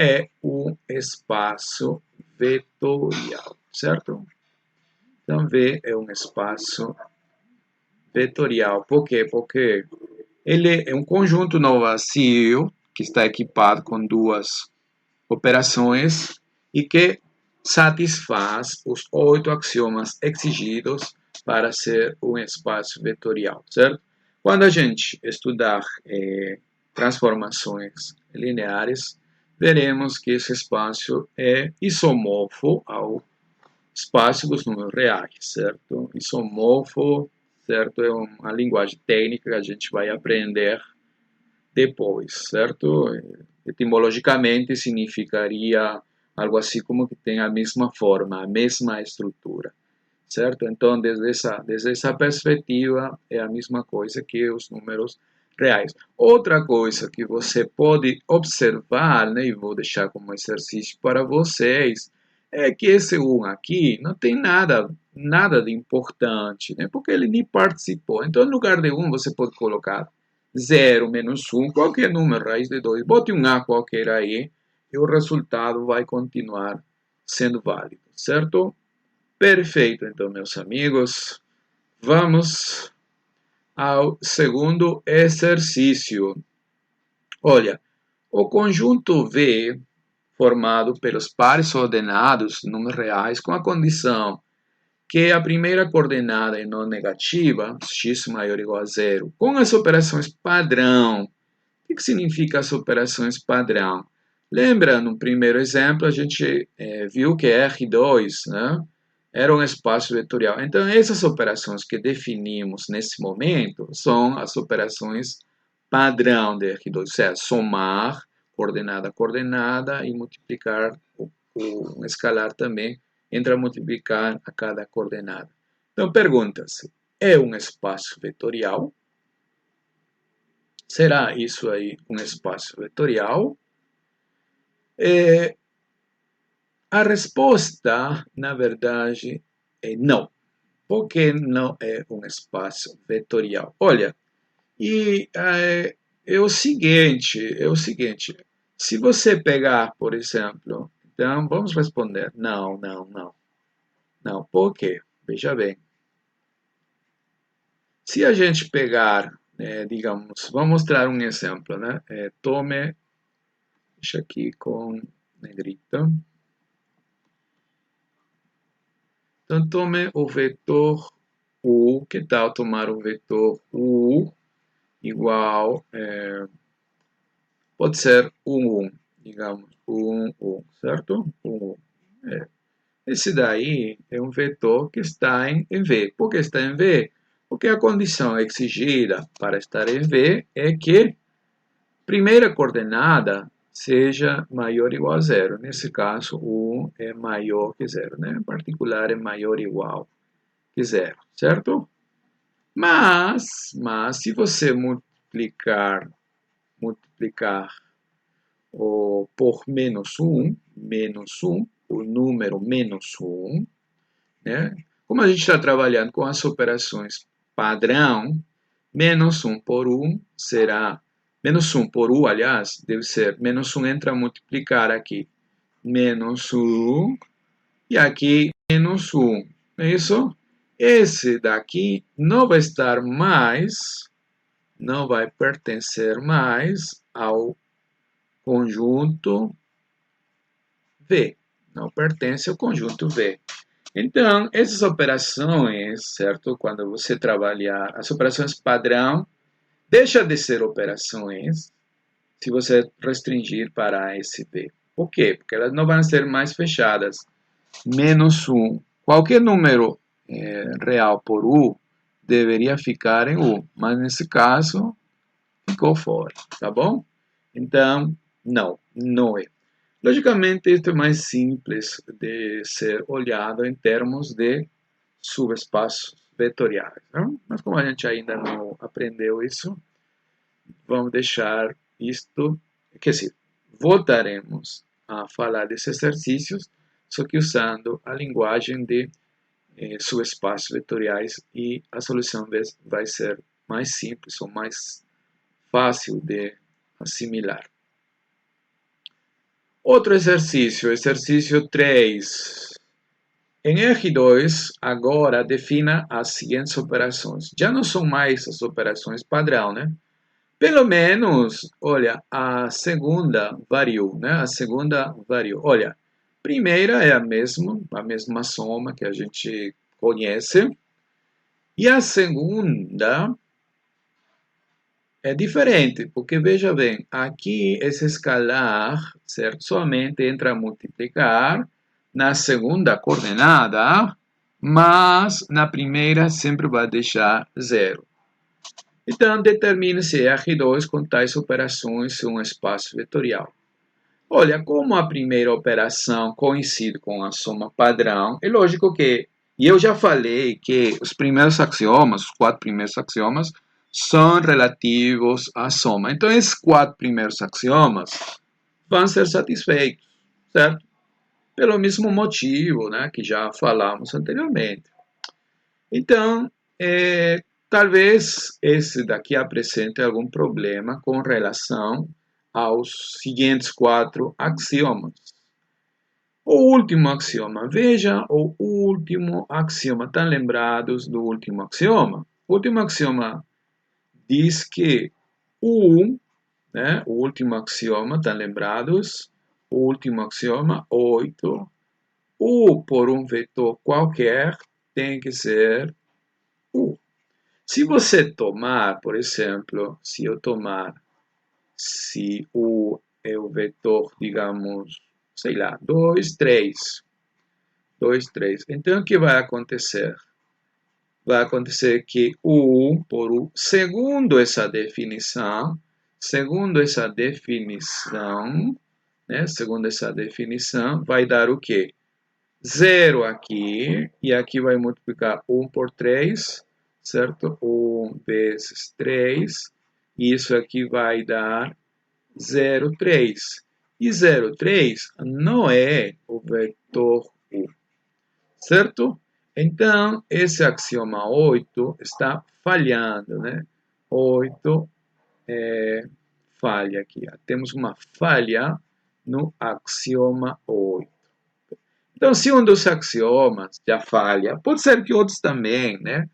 é um espaço vetorial, certo? Então, V é um espaço vetorial. Por quê? Porque ele é um conjunto não vazio que está equipado com duas operações e que satisfaz os 8 axiomas exigidos para ser um espaço vetorial, certo? Quando a gente estudar transformações lineares, veremos que esse espaço é isomorfo ao espaço dos números reais, certo? Isomorfo, certo? É uma linguagem técnica que a gente vai aprender depois, certo? Etimologicamente significaria algo assim como que tem a mesma forma, a mesma estrutura, certo? Então, desde essa perspectiva, é a mesma coisa que os números reais. Outra coisa que você pode observar, né, e vou deixar como exercício para vocês, é que esse 1 aqui não tem nada de importante, né, porque ele nem participou. Então, no lugar de 1, você pode colocar 0 menos 1, qualquer número raiz de 2, bote um A qualquer aí, e o resultado vai continuar sendo válido, certo? Perfeito, então, meus amigos. Vamos ao segundo exercício. Olha, o conjunto V, formado pelos pares ordenados, números reais, com a condição que a primeira coordenada é não negativa, x maior ou igual a zero, com as operações padrão. O que significa as operações padrão? Lembra, no primeiro exemplo, a gente viu que R2, né, era um espaço vetorial. Então, essas operações que definimos nesse momento são as operações padrão de R2, ou seja, somar coordenada a coordenada e multiplicar o escalar também entra a multiplicar a cada coordenada. Então, pergunta-se, é um espaço vetorial? Será isso aí um espaço vetorial? A resposta, na verdade, é não. Porque não é um espaço vetorial. Olha, e é o seguinte, se você pegar, por exemplo, então vamos responder, não. Não, por quê? Veja bem, se a gente pegar, digamos, vamos mostrar um exemplo, né? Deixa aqui com negrita. Então, tome o vetor U, que tal tomar o vetor U igual, pode ser 1, digamos, 1, certo? 1. Esse daí é um vetor que está em V. Por que está em V? Porque a condição exigida para estar em V é que a primeira coordenada seja maior ou igual a zero. Nesse caso, 1 é maior que zero, né? Em particular, é maior ou igual que zero, certo? Mas se você multiplicar por menos 1, o número menos 1, né? Como a gente está trabalhando com as operações padrão, menos 1 por 1 será, menos 1 por U, aliás, deve ser, menos 1 entra a multiplicar aqui, menos 1, e aqui menos 1, não é isso? Esse daqui não vai estar mais, não vai pertencer mais ao conjunto V, não pertence ao conjunto V. Então, essas operações, certo? Quando você trabalhar as operações padrão, deixa de ser operações se você restringir para SP. Por quê? Porque elas não vão ser mais fechadas. Menos 1. Qualquer número real por U deveria ficar em U, mas nesse caso ficou fora, tá bom? Então, não é. Logicamente, isto é mais simples de ser olhado em termos de subespaços vetoriais, não? Mas como a gente ainda não aprendeu isso, vamos deixar isto, quer dizer, voltaremos a falar desses exercícios, só que usando a linguagem de subespaços vetoriais e a solução vai ser mais simples ou mais fácil de assimilar. Outro exercício, exercício 3. Em R2, agora defina as seguintes operações. Já não são mais as operações padrão, né? Pelo menos, olha, a segunda variou, né? A segunda variou. Olha, primeira é a mesma soma que a gente conhece. E a segunda é diferente, porque veja bem, aqui esse escalar, certo? Somente entra a multiplicar na segunda coordenada, mas na primeira sempre vai deixar zero. Então, determine se R2 com tais operações um espaço vetorial. Olha, como a primeira operação coincide com a soma padrão, é lógico que, e eu já falei que os primeiros axiomas, os 4 primeiros axiomas, são relativos à soma. Então, esses 4 primeiros axiomas vão ser satisfeitos, certo? Pelo mesmo motivo, né, que já falamos anteriormente. Então, talvez esse daqui apresente algum problema com relação aos seguintes 4 axiomas. O último axioma, veja o último axioma, estão lembrados do último axioma? O último axioma diz que U, né, o último axioma, estão lembrados? O último axioma, 8, U por um vetor qualquer tem que ser U. Se você tomar, por exemplo, se eu tomar, se U é o vetor, digamos, sei lá, 2, 3. 2, 3. Então, o que vai acontecer? Vai acontecer que U por U, segundo essa definição, né, segundo essa definição, vai dar o quê? 0 aqui, e aqui vai multiplicar 1 por 3, certo? 1 vezes 3, e isso aqui vai dar 0,3. E 0,3 não é o vetor U, certo? Então, esse axioma 8 está falhando, né? 8 falha aqui. Temos uma falha no axioma 8. Então, se um dos axiomas já falha, pode ser que outros também, né?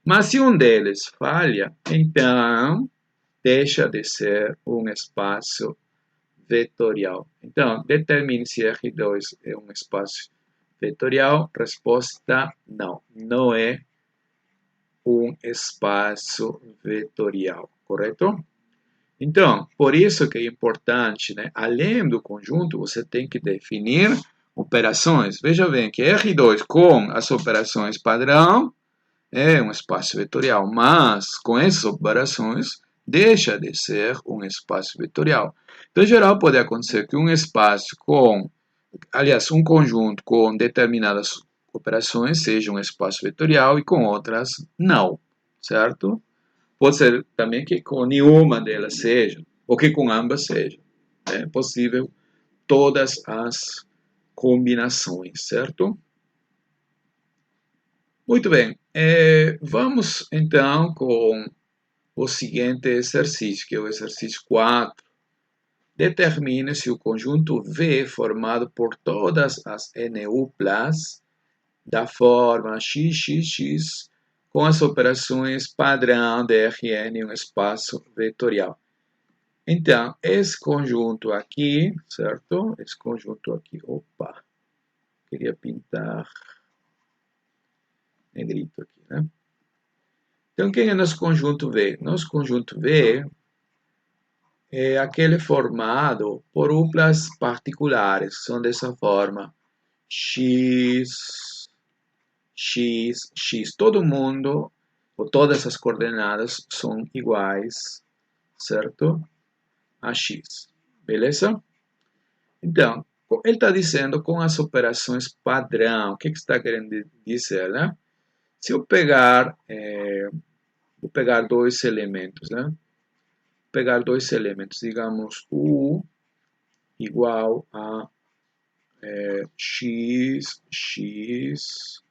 Mas se um deles falha, então deixa de ser um espaço vetorial. Então, determine se R2 é um espaço vetorial. Resposta: não é um espaço vetorial, correto? Então, por isso que é importante, né? Além do conjunto, você tem que definir operações. Veja bem que R2 com as operações padrão é um espaço vetorial, mas com essas operações deixa de ser um espaço vetorial. Então, em geral, pode acontecer que um espaço com, aliás, um conjunto com determinadas operações seja um espaço vetorial e com outras não, certo? Pode ser também que com nenhuma delas seja, ou que com ambas seja. É possível todas as combinações, certo? Muito bem, vamos então com o seguinte exercício, que é o exercício 4. Determine se o conjunto V formado por todas as NU+ da forma XXX com as operações padrão de Rn em um espaço vetorial. Então, esse conjunto aqui, certo? Esse conjunto aqui, opa, queria pintar negrito aqui, né? Então, quem é nosso conjunto V? Nosso conjunto V é aquele formado por duplas particulares, são dessa forma. X, X, X. Todo mundo, ou todas as coordenadas são iguais, certo? A X. Beleza? Então, ele está dizendo com as operações padrão. O que está querendo dizer, né? Se eu pegar, vou pegar dois elementos, né? Pegar dois elementos, digamos, U igual a X, X,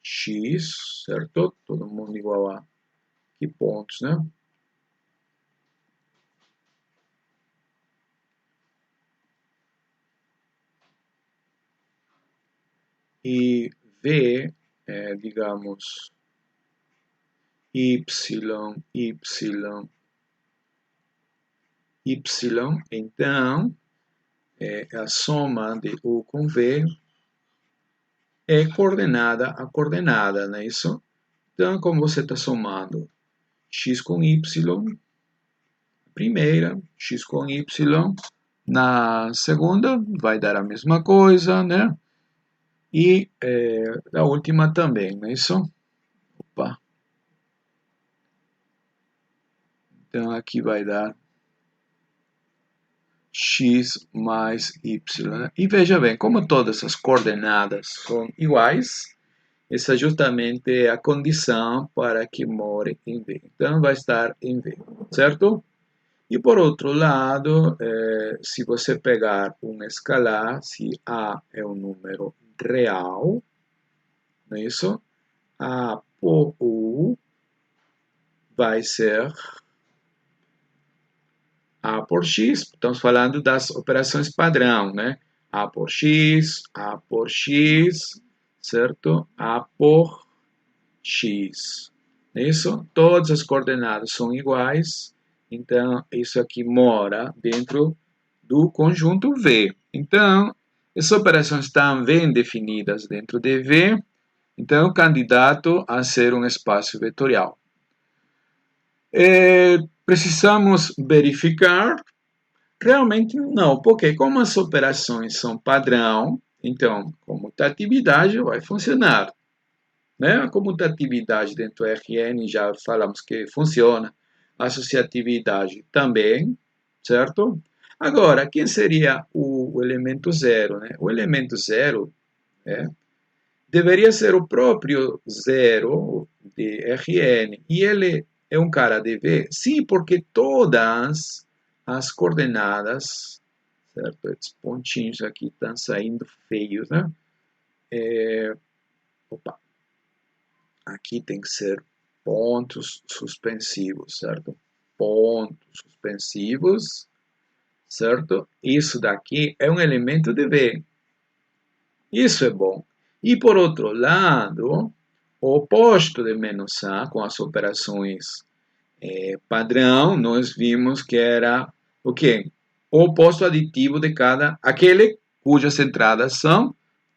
X, certo? Todo mundo igual a que pontos, né? E V, digamos, Y, Y, Y, então, a soma de U com V é coordenada a coordenada, não é isso? Então, como você está somando x com y, primeira, x com y, na segunda vai dar a mesma coisa, né? E a última também, não é isso? Opa. Então, aqui vai dar x mais y. Né? E veja bem, como todas as coordenadas são iguais, essa justamente é a condição para que more em V. Então, vai estar em V, certo? E por outro lado, se você pegar um escalar, se A é um número real, não é isso? A por U vai ser A por X. Estamos falando das operações padrão, né? A por X, certo? A por X. Isso? Todas as coordenadas são iguais. Então, isso aqui mora dentro do conjunto V. Então, essas operações estão bem definidas dentro de V. Então, candidato a ser um espaço vetorial. Precisamos verificar? Realmente não, porque como as operações são padrão, então, comutatividade vai funcionar. Né? A comutatividade dentro do RN já falamos que funciona. Associatividade também, certo? Agora, quem seria o elemento zero? Né? O elemento zero deveria ser o próprio zero de Rn. E ele é um cara de V? Sim, porque todas as coordenadas, certo? Esses pontinhos aqui estão saindo feios, né? Opa. Aqui tem que ser pontos suspensivos, certo? Pontos suspensivos, certo? Isso daqui é um elemento de V. Isso é bom. E por outro lado, o oposto de menos A, com as operações padrão, nós vimos que era o quê? O oposto aditivo de aquele cujas entradas são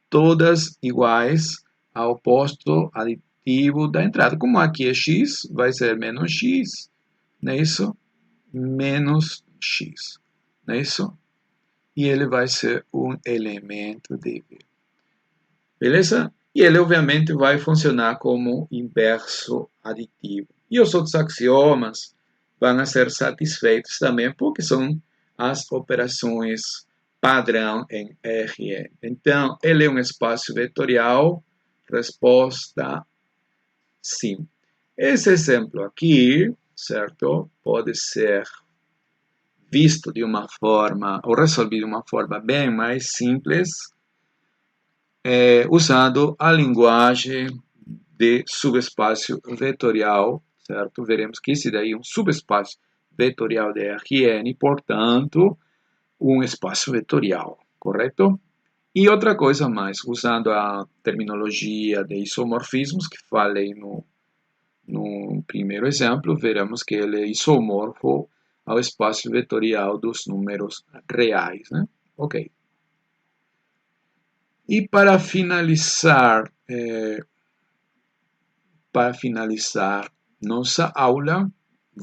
todas iguais ao oposto aditivo da entrada. Como aqui é x, vai ser menos x, não é isso? Menos x, não é isso? E ele vai ser um elemento de V. Beleza? E ele, obviamente, vai funcionar como inverso aditivo. E os outros axiomas vão ser satisfeitos também, porque são as operações padrão em Rn. Então, ele é um espaço vetorial? Resposta, sim. Esse exemplo aqui, certo? Pode ser visto de uma forma, ou resolvido de uma forma bem mais simples, usando a linguagem de subespaço vetorial, certo? Veremos que esse daí é um subespaço vetorial de Rn, portanto, um espaço vetorial, correto? E outra coisa mais, usando a terminologia de isomorfismos que falei no primeiro exemplo, veremos que ele é isomorfo ao espaço vetorial dos números reais, né? Ok. E para finalizar para finalizar nossa aula,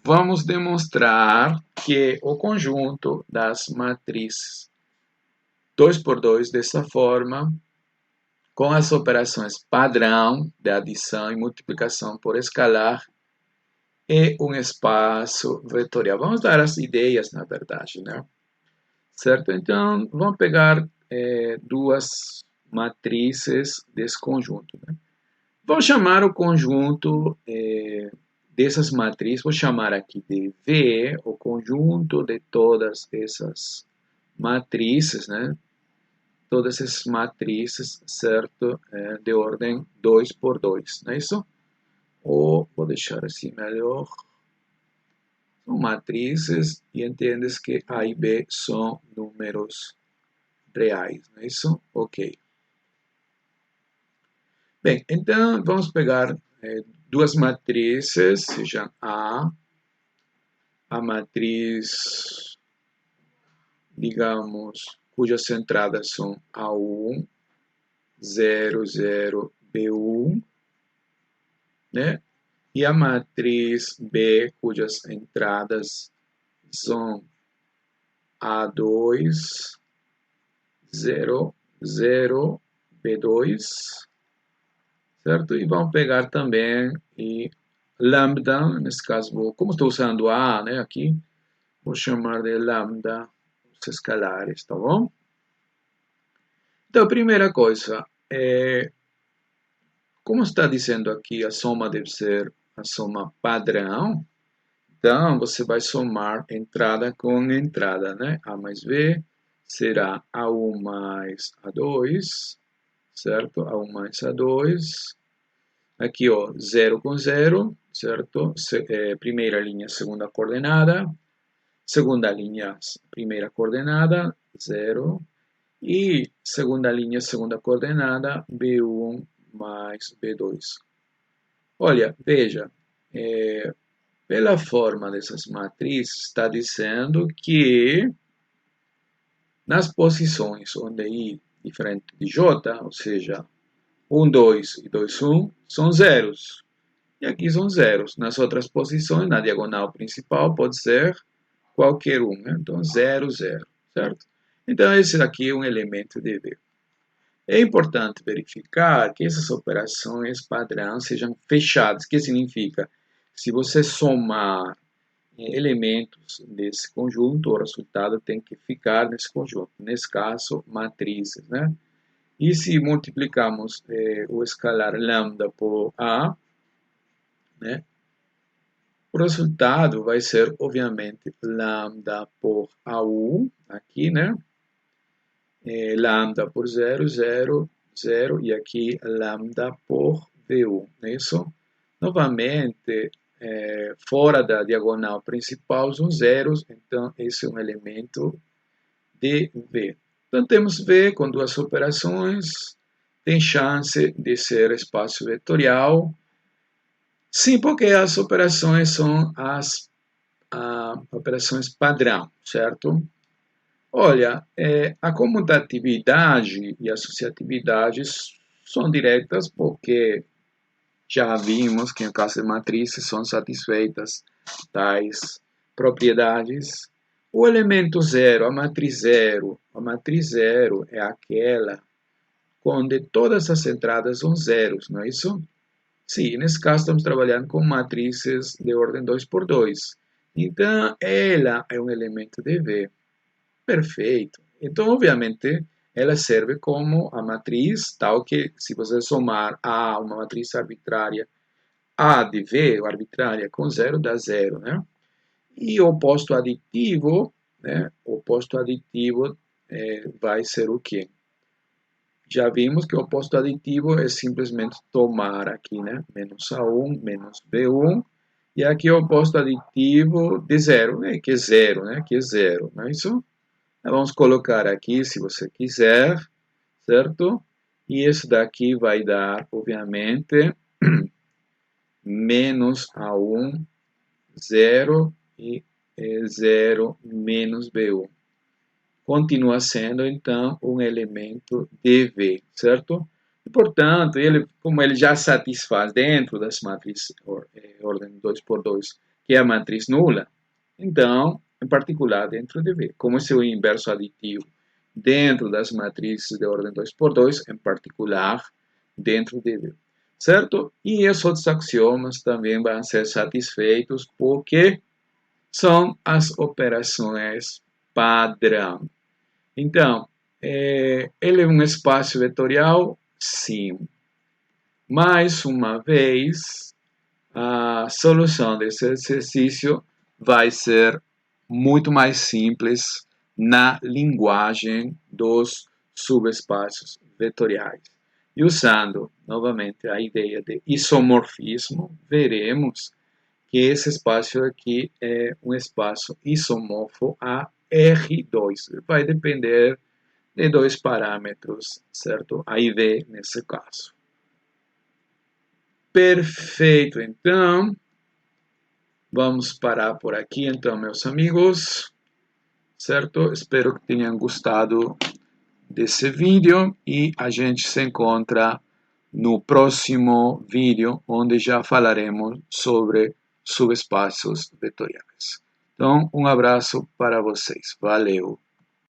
vamos demonstrar que o conjunto das matrizes 2 por 2 dessa forma, com as operações padrão de adição e multiplicação por escalar, é um espaço vetorial. Vamos dar as ideias, na verdade, né? Certo? Então, vamos pegar duas matrizes desse conjunto, né? Vou chamar o conjunto dessas matrizes, vou chamar aqui de V, o conjunto de todas essas matrizes, né? Todas essas matrizes, certo? De ordem 2 por 2, não é isso? Ou vou deixar assim melhor. São matrizes e entendes que A e B são números reais, não é isso? Ok. Bem, então vamos pegar duas matrizes, seja a matriz, digamos, cujas entradas são A1, 0, 0, B1, né? E a matriz B, cujas entradas são A2, 0, 0, B2, certo? E vamos pegar também lambda, nesse caso, como estou usando A, né, aqui, vou chamar de lambda os escalares, tá bom? Então, primeira coisa, como está dizendo aqui, a soma deve ser a soma padrão. Então, você vai somar entrada com entrada, né? A mais B será A1 mais A2, certo? A1 mais A2. Aqui, ó, 0 com 0, certo? Primeira linha, segunda coordenada. Segunda linha, primeira coordenada, 0. E segunda linha, segunda coordenada, B1 mais B2. Olha, veja, pela forma dessas matrizes, está dizendo que nas posições onde I diferente de J, ou seja, 1, 2 e 2, 1, são zeros. E aqui são zeros. Nas outras posições, na diagonal principal, pode ser qualquer um, né? Então, 0, 0, certo? Então, esse aqui é um elemento de V. É importante verificar que essas operações padrão sejam fechadas. O que significa? Se você somar elementos desse conjunto, o resultado tem que ficar nesse conjunto. Nesse caso, matrizes, né? E se multiplicamos o escalar lambda por A, né? O resultado vai ser, obviamente, lambda por A1, aqui, né? Lambda por 0, 0, 0, e aqui lambda por V1, não é isso? Novamente, fora da diagonal principal são zeros, então esse é um elemento de V. Então temos V com duas operações, tem chance de ser espaço vetorial. Sim, porque as operações são as operações padrão, certo? Olha, a comutatividade e a associatividade são diretas porque já vimos que, no caso de matrizes, são satisfeitas tais propriedades. O elemento zero, a matriz zero é aquela onde todas as entradas são zeros, não é isso? Sim, nesse caso estamos trabalhando com matrizes de ordem 2 por 2. Então, ela é um elemento de V. Perfeito. Então, obviamente, ela serve como a matriz, tal que se você somar a uma matriz arbitrária A de V, arbitrária, com zero, dá zero, né? E o oposto aditivo, né? O oposto aditivo vai ser o quê? Já vimos que o oposto aditivo é simplesmente tomar aqui, né? Menos A1, menos B1. E aqui o oposto aditivo de zero, né? Que é zero, né? Que é zero, não é isso? Vamos colocar aqui, se você quiser, certo? E esse daqui vai dar, obviamente, menos A1, 0 e 0 menos B1. Continua sendo, então, um elemento de V, certo? E, portanto, como ele já satisfaz dentro das matrizes ordem 2 por 2, que é a matriz nula, então, em particular dentro de V, como esse é o inverso aditivo dentro das matrizes de ordem 2 por 2, em particular dentro de V. Certo? E os outros axiomas também vão ser satisfeitos porque são as operações padrão. Então, ele é um espaço vetorial? Sim. Mais uma vez, a solução desse exercício vai ser muito mais simples na linguagem dos subespaços vetoriais. E usando novamente a ideia de isomorfismo, veremos que esse espaço aqui é um espaço isomorfo a R2. Vai depender de dois parâmetros, certo? A e V nesse caso. Perfeito, então. Vamos parar por aqui, então, meus amigos. Certo? Espero que tenham gostado desse vídeo e a gente se encontra no próximo vídeo, onde já falaremos sobre subespaços vetoriais. Então, um abraço para vocês. Valeu!